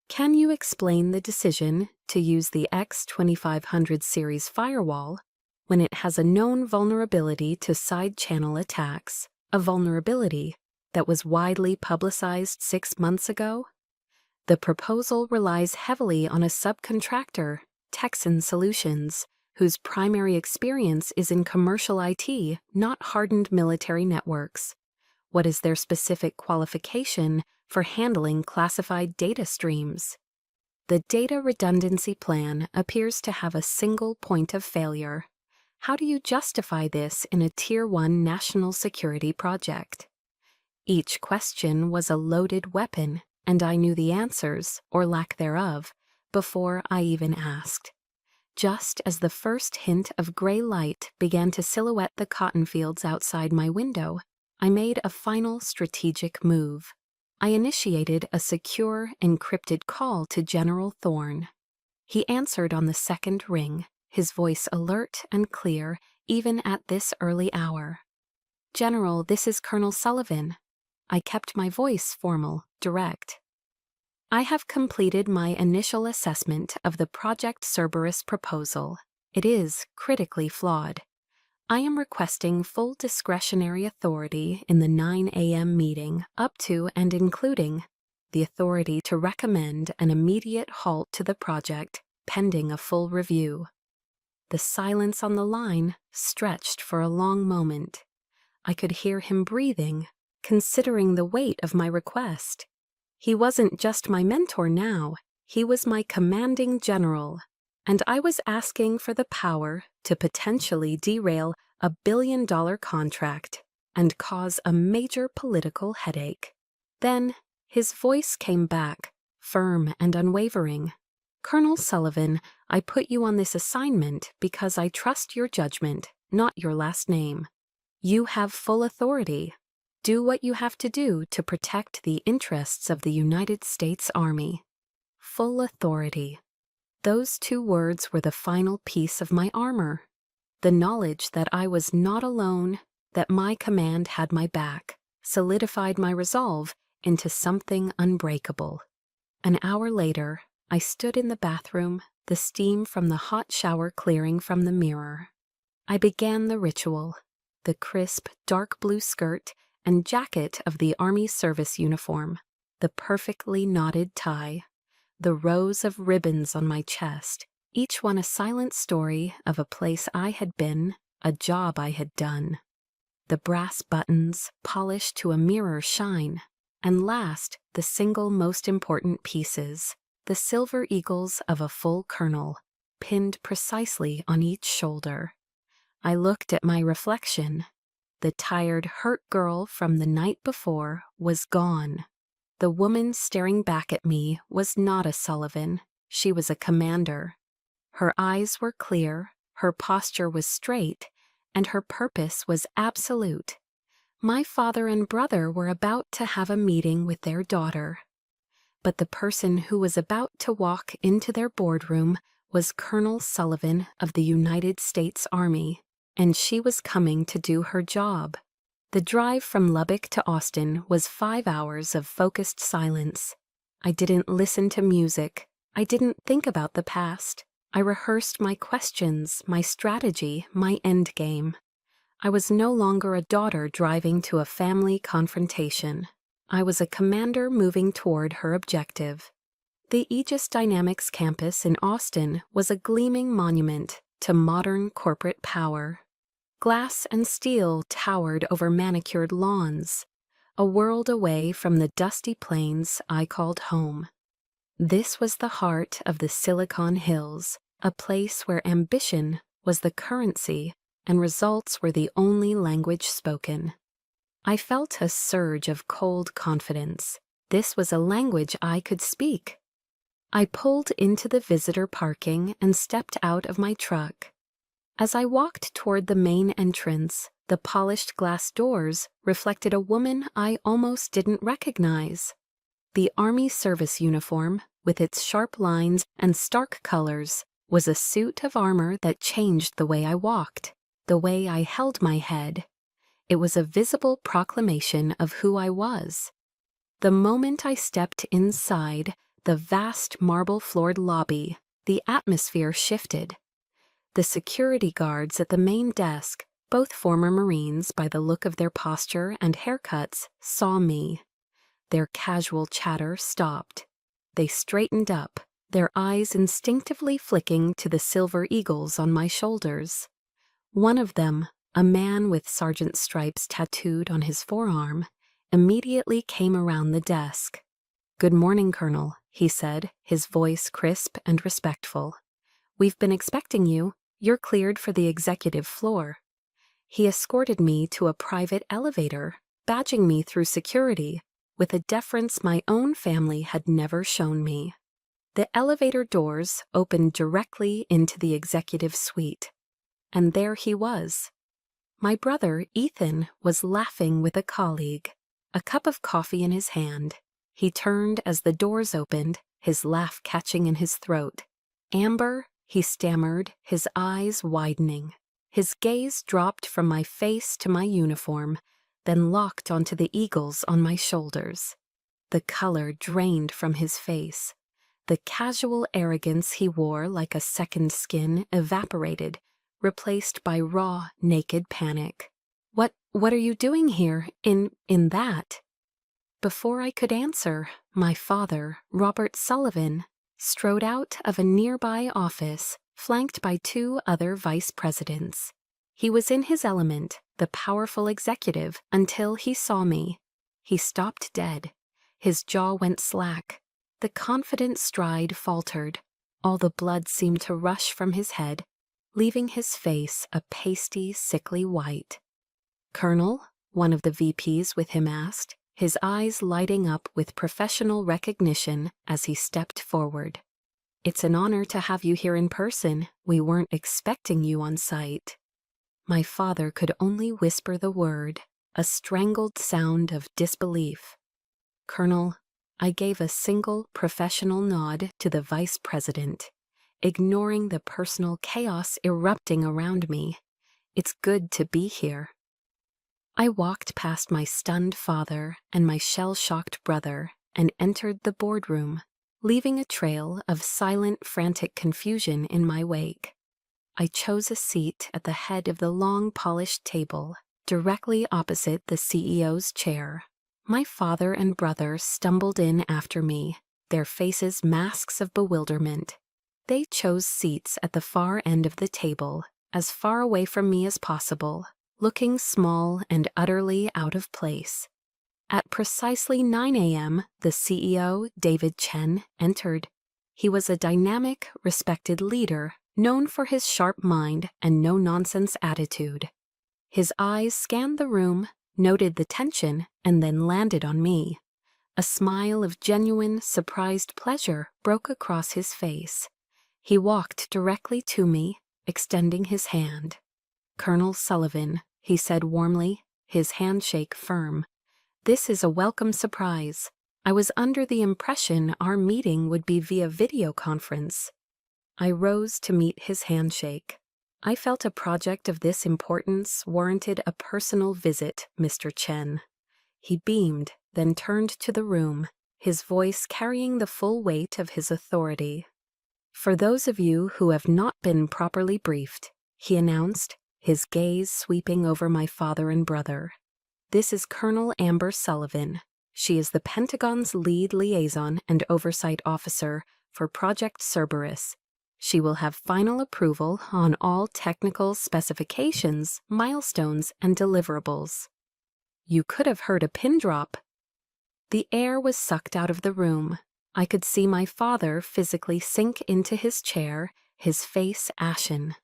Can you explain the decision to use the X2500 series firewall when it has a known vulnerability to side-channel attacks, a vulnerability that was widely publicized 6 months ago? The proposal relies heavily on a subcontractor, Texan Solutions, whose primary experience is in commercial IT, not hardened military networks. What is their specific qualification for handling classified data streams? The data redundancy plan appears to have a single point of failure. How do you justify this in a Tier 1 national security project? Each question was a loaded weapon, and I knew the answers, or lack thereof, before I even asked. Just as the first hint of gray light began to silhouette the cotton fields outside my window, I made a final strategic move. I initiated a secure, encrypted call to General Thorne. He answered on the second ring, his voice alert and clear, even at this early hour. "General, this is Colonel Sullivan." I kept my voice formal, direct. "I have completed my initial assessment of the Project Cerberus proposal. It is critically flawed. I am requesting full discretionary authority in the 9 a.m. meeting, up to and including the authority to recommend an immediate halt to the project pending a full review." The silence on the line stretched for a long moment. I could hear him breathing, considering the weight of my request. He wasn't just my mentor now, he was my commanding general, and I was asking for the power to potentially derail a billion-dollar contract and cause a major political headache. Then his voice came back, firm and unwavering. "Colonel Sullivan, I put you on this assignment because I trust your judgment, not your last name. You have full authority. Do what you have to do to protect the interests of the United States Army." Full authority. Those 2 words were the final piece of my armor. The knowledge that I was not alone, that my command had my back, solidified my resolve into something unbreakable. An hour later, I stood in the bathroom, the steam from the hot shower clearing from the mirror. I began the ritual. The crisp, dark blue skirt and jacket of the Army service uniform, the perfectly knotted tie, the rows of ribbons on my chest, each one a silent story of a place I had been, a job I had done. The brass buttons, polished to a mirror shine, and last, the single most important pieces, the silver eagles of a full colonel, pinned precisely on each shoulder. I looked at my reflection. The tired, hurt girl from the night before was gone. The woman staring back at me was not a Sullivan. She was a commander. Her eyes were clear, her posture was straight, and her purpose was absolute. My father and brother were about to have a meeting with their daughter. But the person who was about to walk into their boardroom was Colonel Sullivan of the United States Army, and she was coming to do her job. The drive from Lubbock to Austin was 5 hours of focused silence. I didn't listen to music. I didn't think about the past. I rehearsed my questions, my strategy, my endgame. I was no longer a daughter driving to a family confrontation. I was a commander moving toward her objective. The Aegis Dynamics campus in Austin was a gleaming monument to modern corporate power. Glass and steel towered over manicured lawns, a world away from the dusty plains I called home. This was the heart of the Silicon Hills, a place where ambition was the currency and results were the only language spoken. I felt a surge of cold confidence. This was a language I could speak. I pulled into the visitor parking and stepped out of my truck. As I walked toward the main entrance, the polished glass doors reflected a woman I almost didn't recognize. The Army service uniform, with its sharp lines and stark colors, was a suit of armor that changed the way I walked, the way I held my head. It was a visible proclamation of who I was. The moment I stepped inside the vast marble-floored lobby, the atmosphere shifted. The security guards at the main desk, both former Marines by the look of their posture and haircuts, saw me. Their casual chatter stopped. They straightened up, their eyes instinctively flicking to the silver eagles on my shoulders. One of them, a man with sergeant stripes tattooed on his forearm, immediately came around the desk. "Good morning, Colonel," he said, his voice crisp and respectful. "We've been expecting you. You're cleared for the executive floor." He escorted me to a private elevator, badging me through security, with a deference my own family had never shown me. The elevator doors opened directly into the executive suite. And there he was. My brother, Ethan, was laughing with a colleague, a cup of coffee in his hand. He turned as the doors opened, his laugh catching in his throat. "Amber," he stammered, his eyes widening. His gaze dropped from my face to my uniform, then locked onto the eagles on my shoulders. The color drained from his face. The casual arrogance he wore like a second skin evaporated, replaced by raw, naked panic. What are you doing here, in that?" Before I could answer, my father, Robert Sullivan, strode out of a nearby office, flanked by two other vice presidents. He was in his element, the powerful executive, until he saw me. He stopped dead. His jaw went slack. The confident stride faltered. All the blood seemed to rush from his head, leaving his face a pasty, sickly white. "Colonel?" one of the VPs with him asked, his eyes lighting up with professional recognition as he stepped forward. "It's an honor to have you here in person. We weren't expecting you on site." My father could only whisper the word, a strangled sound of disbelief. "Colonel," I gave a single professional nod to the vice president, ignoring the personal chaos erupting around me. "It's good to be here." I walked past my stunned father and my shell-shocked brother and entered the boardroom, leaving a trail of silent, frantic confusion in my wake. I chose a seat at the head of the long, polished table, directly opposite the CEO's chair. My father and brother stumbled in after me, their faces masks of bewilderment. They chose seats at the far end of the table, as far away from me as possible, looking small and utterly out of place. At precisely 9 a.m., the CEO, David Chen, entered. He was a dynamic, respected leader, known for his sharp mind and no-nonsense attitude. His eyes scanned the room, noted the tension, and then landed on me. A smile of genuine, surprised pleasure broke across his face. He walked directly to me, extending his hand. "Colonel Sullivan," he said warmly, his handshake firm. "This is a welcome surprise. I was under the impression our meeting would be via video conference." I rose to meet his handshake. "I felt a project of this importance warranted a personal visit, Mr. Chen." He beamed, then turned to the room, his voice carrying the full weight of his authority. "For those of you who have not been properly briefed," he announced, his gaze sweeping over my father and brother. "This is Colonel Amber Sullivan. She is the Pentagon's lead liaison and oversight officer for Project Cerberus. She will have final approval on all technical specifications, milestones, and deliverables." You could have heard a pin drop. The air was sucked out of the room. I could see my father physically sink into his chair, his face ashen.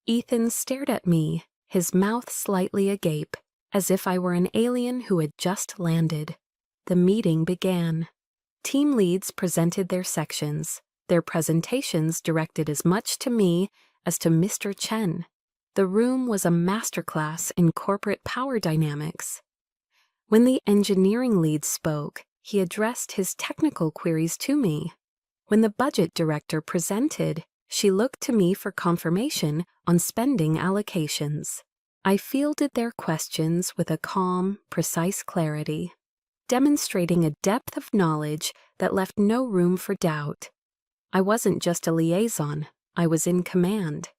Ethan stared at me, his mouth slightly agape, as if I were an alien who had just landed. The meeting began. Team leads presented their sections, their presentations directed as much to me as to Mr. Chen. The room was a masterclass in corporate power dynamics. When the engineering lead spoke, he addressed his technical queries to me. When the budget director presented, she looked to me for confirmation on spending allocations. I fielded their questions with a calm, precise clarity, demonstrating a depth of knowledge that left no room for doubt. I wasn't just a liaison, I was in command.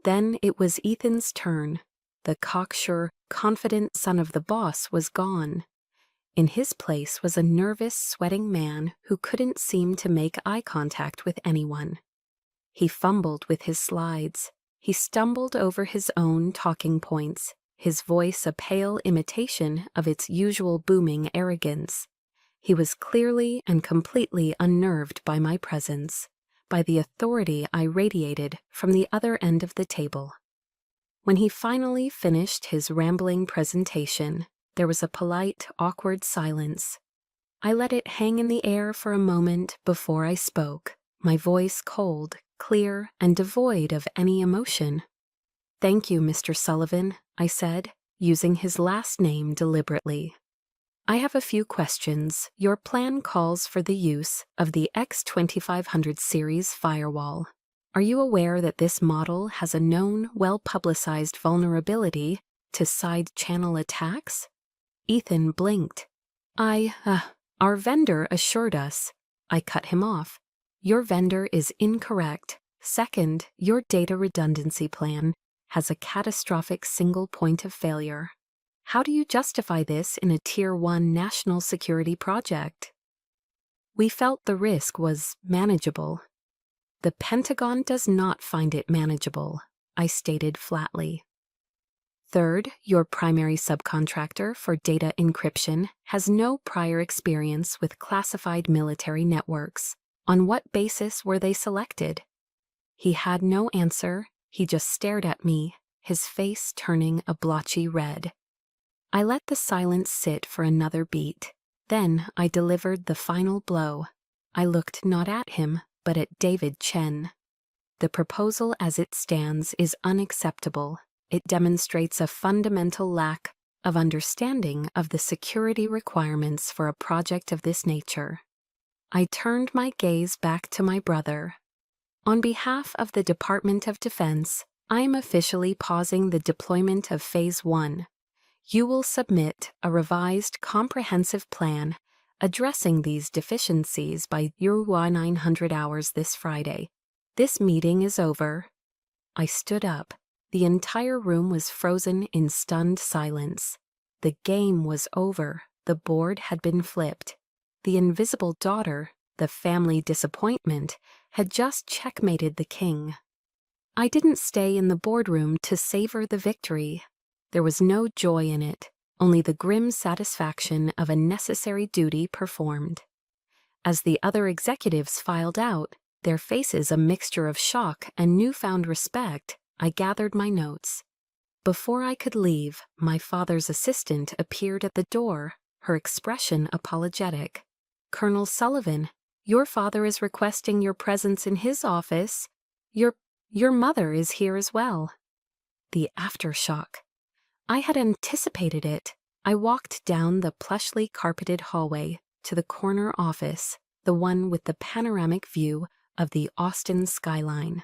Then it was Ethan's turn. The cocksure, confident son of the boss was gone. In his place was a nervous, sweating man who couldn't seem to make eye contact with anyone. He fumbled with his slides. He stumbled over his own talking points, his voice a pale imitation of its usual booming arrogance. He was clearly and completely unnerved by my presence, by the authority I radiated from the other end of the table. When he finally finished his rambling presentation, there was a polite, awkward silence. I let it hang in the air for a moment before I spoke, my voice cold, clear, and devoid of any emotion. "Thank you, Mr. Sullivan," I said, using his last name deliberately. "I have a few questions. Your plan calls for the use of the X2500 series firewall. Are you aware that this model has a known, well-publicized vulnerability to side-channel attacks?" Ethan blinked. Our vendor assured us." I cut him off. "Your vendor is incorrect. Second, your data redundancy plan has a catastrophic single point of failure. How do you justify this in a Tier 1 national security project?" We felt the risk was manageable. "The Pentagon does not find it manageable," I stated flatly. "Third, your primary subcontractor for data encryption has no prior experience with classified military networks. On what basis were they selected?" He had no answer. He just stared at me, his face turning a blotchy red. I let the silence sit for another beat. Then I delivered the final blow. I looked not at him, but at David Chen. "The proposal as it stands is unacceptable. It demonstrates a fundamental lack of understanding of the security requirements for a project of this nature." I turned my gaze back to my brother. "On behalf of the Department of Defense, I am officially pausing the deployment of Phase 1. You will submit a revised comprehensive plan addressing these deficiencies by your 900 hours this Friday. This meeting is over." I stood up. The entire room was frozen in stunned silence. The game was over. The board had been flipped. The invisible daughter, the family disappointment, had just checkmated the king. I didn't stay in the boardroom to savor the victory. There was no joy in it, only the grim satisfaction of a necessary duty performed. As the other executives filed out, their faces a mixture of shock and newfound respect, I gathered my notes. Before I could leave, my father's assistant appeared at the door, her expression apologetic. "Colonel Sullivan, your father is requesting your presence in his office. Your mother is here as well." The aftershock. I had anticipated it. I walked down the plushly carpeted hallway to the corner office, the one with the panoramic view of the Austin skyline.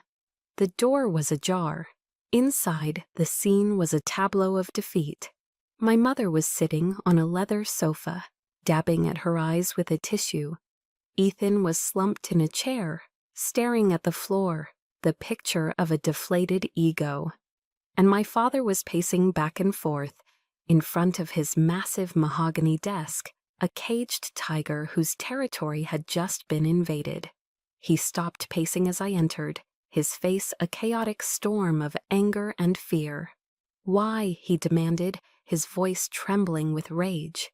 The door was ajar. Inside, the scene was a tableau of defeat. My mother was sitting on a leather sofa, dabbing at her eyes with a tissue. Ethan was slumped in a chair, staring at the floor, the picture of a deflated ego. And my father was pacing back and forth in front of his massive mahogany desk, a caged tiger whose territory had just been invaded. He stopped pacing as I entered, his face a chaotic storm of anger and fear. "Why?" he demanded, his voice trembling with rage.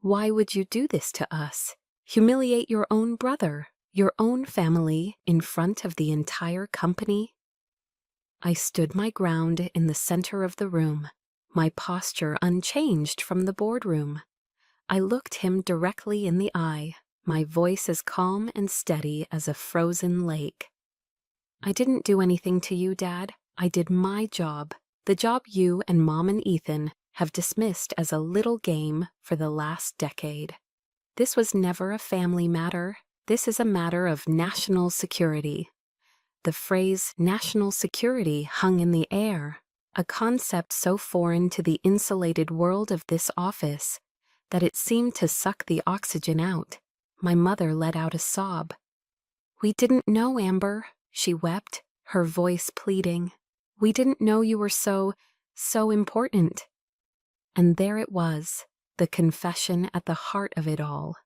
"Why would you do this to us? Humiliate your own brother, your own family, in front of the entire company?" I stood my ground in the center of the room. my posture unchanged from the boardroom. I looked him directly in the eye, my voice as calm and steady as a frozen lake. I didn't do anything to you, Dad. I did my job, the job you and Mom and Ethan have dismissed as a little game for the last decade. This was never a family matter. This is a matter of national security. The phrase national security hung in the air, a concept so foreign to the insulated world of this office that it seemed to suck the oxygen out. My mother let out a sob. "We didn't know, Amber," she wept, her voice pleading. "We didn't know you were so important." And there it was, the confession at the heart of it all.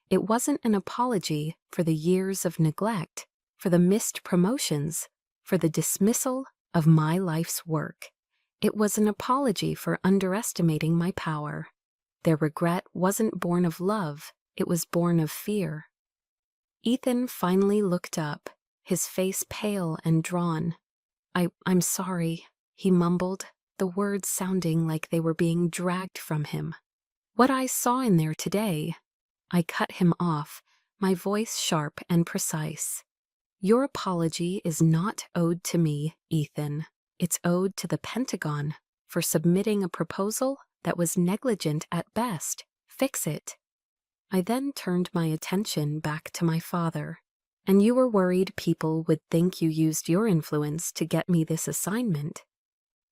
It wasn't an apology for the years of neglect, for the missed promotions, for the dismissal of my life's work. It was an apology for underestimating my power. Their regret wasn't born of love, it was born of fear. Ethan finally looked up, his face pale and drawn. I'm sorry," he mumbled, the words sounding like they were being dragged from him. "What I saw in there today—" I cut him off, my voice sharp and precise. "Your apology is not owed to me, Ethan. It's owed to the Pentagon for submitting a proposal that was negligent at best. Fix it." I then turned my attention back to my father. "And you were worried people would think you used your influence to get me this assignment.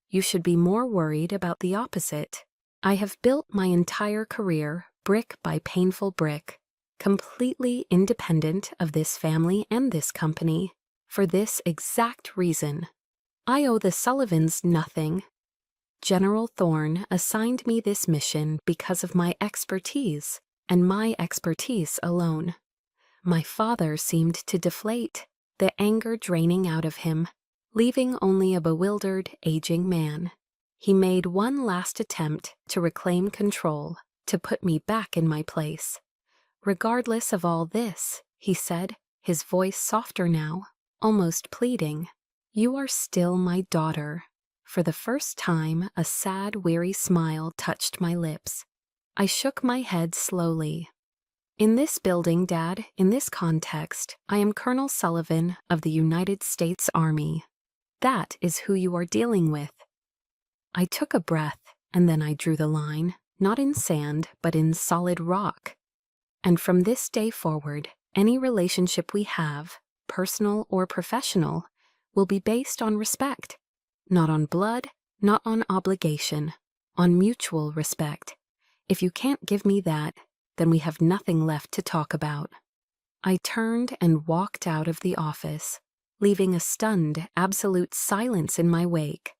You should be more worried about the opposite. I have built my entire career, brick by painful brick, completely independent of this family and this company, for this exact reason. I owe the Sullivans nothing. General Thorne assigned me this mission because of my expertise, and my expertise alone." My father seemed to deflate, the anger draining out of him, leaving only a bewildered, aging man. He made one last attempt to reclaim control, to put me back in my place. "Regardless of all this," he said, his voice softer now, almost pleading, "you are still my daughter." For the first time, a sad, weary smile touched my lips. I shook my head slowly. "In this building, Dad, in this context, I am Colonel Sullivan of the United States Army. That is who you are dealing with." I took a breath, and then I drew the line, not in sand, but in solid rock. "And from this day forward, any relationship we have, personal or professional, will be based on respect. Not on blood, not on obligation, on mutual respect. If you can't give me that, then we have nothing left to talk about." I turned and walked out of the office, leaving a stunned, absolute silence in my wake.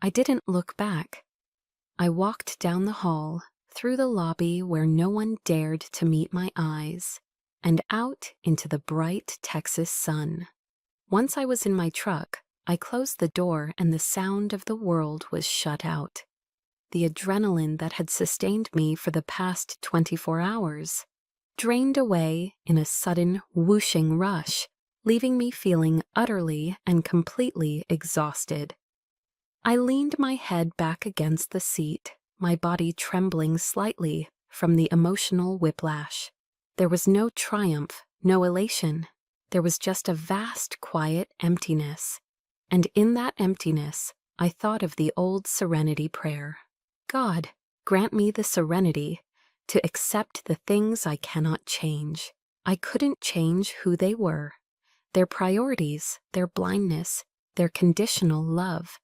I didn't look back. I walked down the hall, through the lobby where no one dared to meet my eyes, and out into the bright Texas sun. Once I was in my truck, I closed the door and the sound of the world was shut out. The adrenaline that had sustained me for the past 24 hours drained away in a sudden whooshing rush, leaving me feeling utterly and completely exhausted. I leaned my head back against the seat, my body trembling slightly from the emotional whiplash. There was no triumph, no elation. There was just a vast, quiet emptiness. And in that emptiness, I thought of the old serenity prayer. God, grant me the serenity to accept the things I cannot change. I couldn't change who they were, their priorities, their blindness, their conditional love.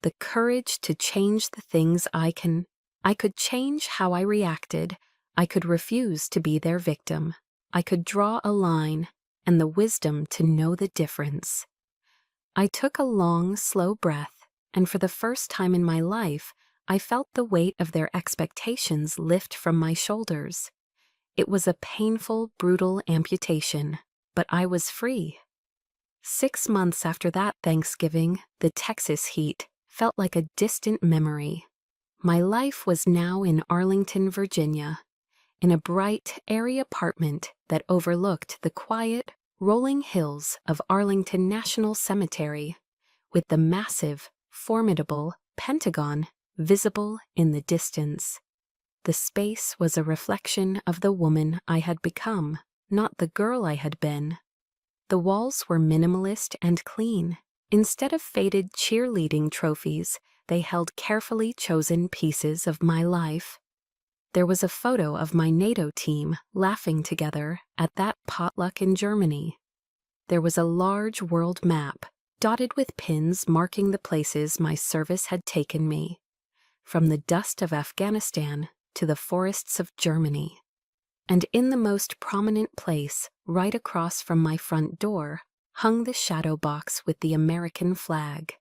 The courage to change the things I could change how I reacted. I could refuse to be their victim. I could draw a line, and the wisdom to know the difference. I took a long, slow breath, and for the first time in my life, I felt the weight of their expectations lift from my shoulders. It was a painful, brutal amputation, but I was free. 6 months after that Thanksgiving, the Texas heat felt like a distant memory. My life was now in Arlington, Virginia, in a bright, airy apartment that overlooked the quiet, rolling hills of Arlington National Cemetery, with the massive, formidable Pentagon visible in the distance. The space was a reflection of the woman I had become, not the girl I had been. The walls were minimalist and clean. Instead of faded cheerleading trophies, they held carefully chosen pieces of my life. There was a photo of my NATO team laughing together at that potluck in Germany. There was a large world map, dotted with pins marking the places my service had taken me, from the dust of Afghanistan to the forests of Germany. And in the most prominent place, right across from my front door, hung the shadow box with the American flag.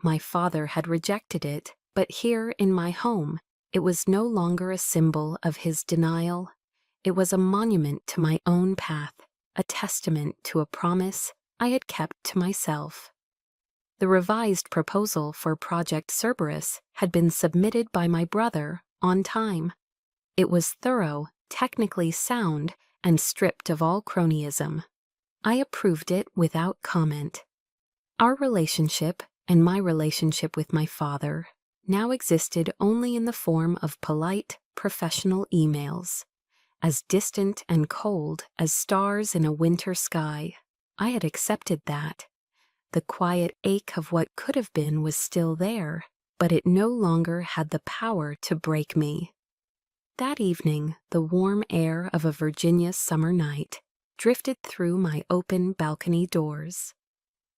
My father had rejected it, but here in my home, it was no longer a symbol of his denial. It was a monument to my own path, a testament to a promise I had kept to myself. The revised proposal for Project Cerberus had been submitted by my brother on time. It was thorough, technically sound, and stripped of all cronyism. I approved it without comment. Our relationship, and my relationship with my father, now existed only in the form of polite, professional emails. As distant and cold as stars in a winter sky, I had accepted that. The quiet ache of what could have been was still there, but it no longer had the power to break me. That evening, the warm air of a Virginia summer night drifted through my open balcony doors.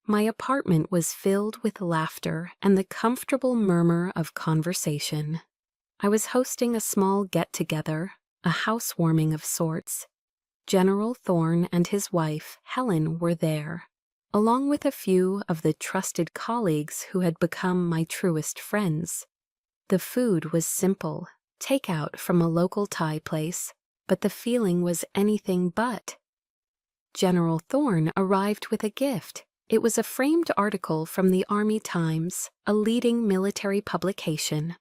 My apartment was filled with laughter and the comfortable murmur of conversation. I was hosting a small get-together, a housewarming of sorts. General Thorne and his wife, Helen, were there, along with a few of the trusted colleagues who had become my truest friends. The food was simple, takeout from a local Thai place, but the feeling was anything but. General Thorne arrived with a gift. It was a framed article from the Army Times, a leading military publication.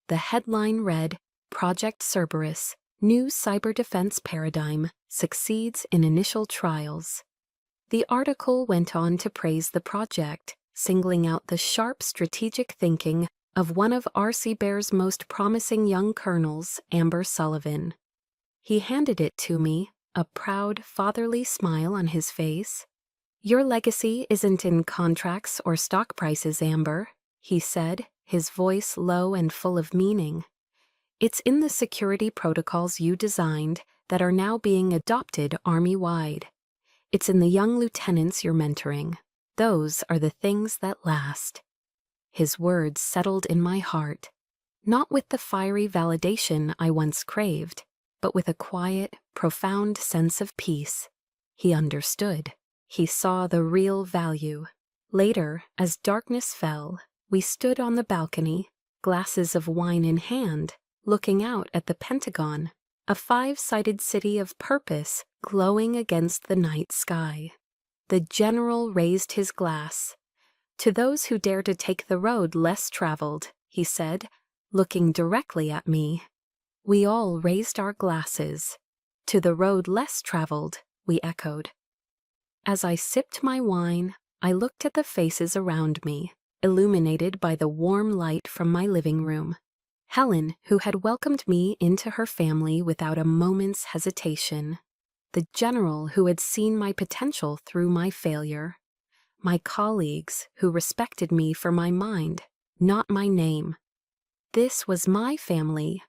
The headline read, "Project Cerberus, New Cyber Defense Paradigm Succeeds in Initial Trials." The article went on to praise the project, singling out the sharp strategic thinking of one of R.C. Bear's most promising young colonels, Amber Sullivan. He handed it to me, a proud, fatherly smile on his face. "Your legacy isn't in contracts or stock prices, Amber," he said, his voice low and full of meaning. "It's in the security protocols you designed that are now being adopted Army-wide. It's in the young lieutenants you're mentoring. Those are the things that last." His words settled in my heart, not with the fiery validation I once craved, but with a quiet, profound sense of peace. He understood. He saw the real value. Later, as darkness fell, we stood on the balcony, glasses of wine in hand, looking out at the Pentagon, a five-sided city of purpose glowing against the night sky. The general raised his glass. "To those who dare to take the road less traveled," he said, looking directly at me. We all raised our glasses. "To the road less traveled," we echoed. As I sipped my wine, I looked at the faces around me, illuminated by the warm light from my living room. Helen, who had welcomed me into her family without a moment's hesitation. The general who had seen my potential through my failure. My colleagues who respected me for my mind, not my name. This was my family,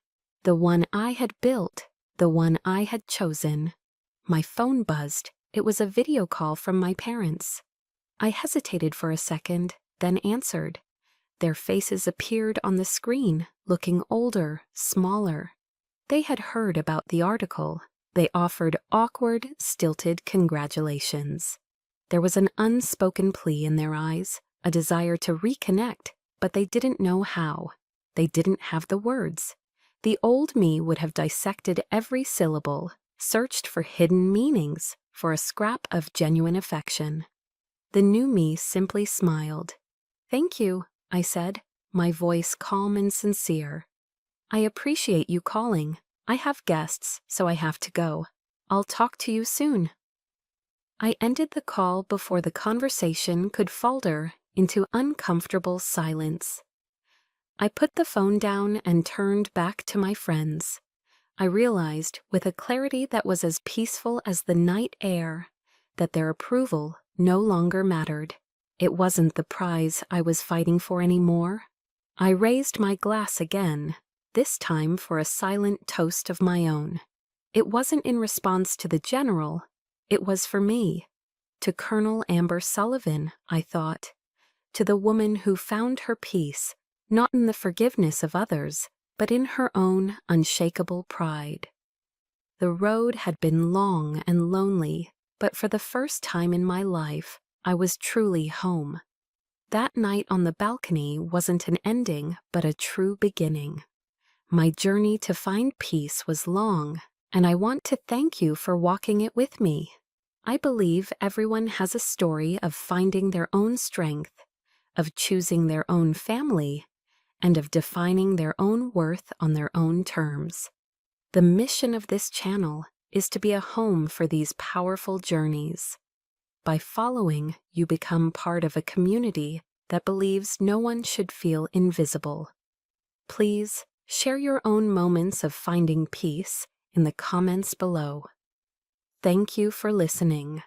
the one I had built, the one I had chosen. My phone buzzed. It was a video call from my parents. I hesitated for a second, then answered. Their faces appeared on the screen, looking older, smaller. They had heard about the article. They offered awkward, stilted congratulations. There was an unspoken plea in their eyes, a desire to reconnect, but they didn't know how. They didn't have the words. The old me would have dissected every syllable, searched for hidden meanings, for a scrap of genuine affection. The new me simply smiled. "Thank you," I said, my voice calm and sincere. "I appreciate you calling. I have guests, so I have to go. I'll talk to you soon." I ended the call before the conversation could falter into uncomfortable silence. I put the phone down and turned back to my friends. I realized, with a clarity that was as peaceful as the night air, that their approval no longer mattered. It wasn't the prize I was fighting for anymore. I raised my glass again, this time for a silent toast of my own. It wasn't in response to the general, it was for me. To Colonel Amber Sullivan, I thought. To the woman who found her peace, not in the forgiveness of others, but in her own unshakable pride. The road had been long and lonely, but for the first time in my life, I was truly home. That night on the balcony wasn't an ending, but a true beginning. My journey to find peace was long, and I want to thank you for walking it with me. I believe everyone has a story of finding their own strength, of choosing their own family, and of defining their own worth on their own terms. The mission of this channel is to be a home for these powerful journeys. By following, you become part of a community that believes no one should feel invisible. Please share your own moments of finding peace in the comments below. Thank you for listening.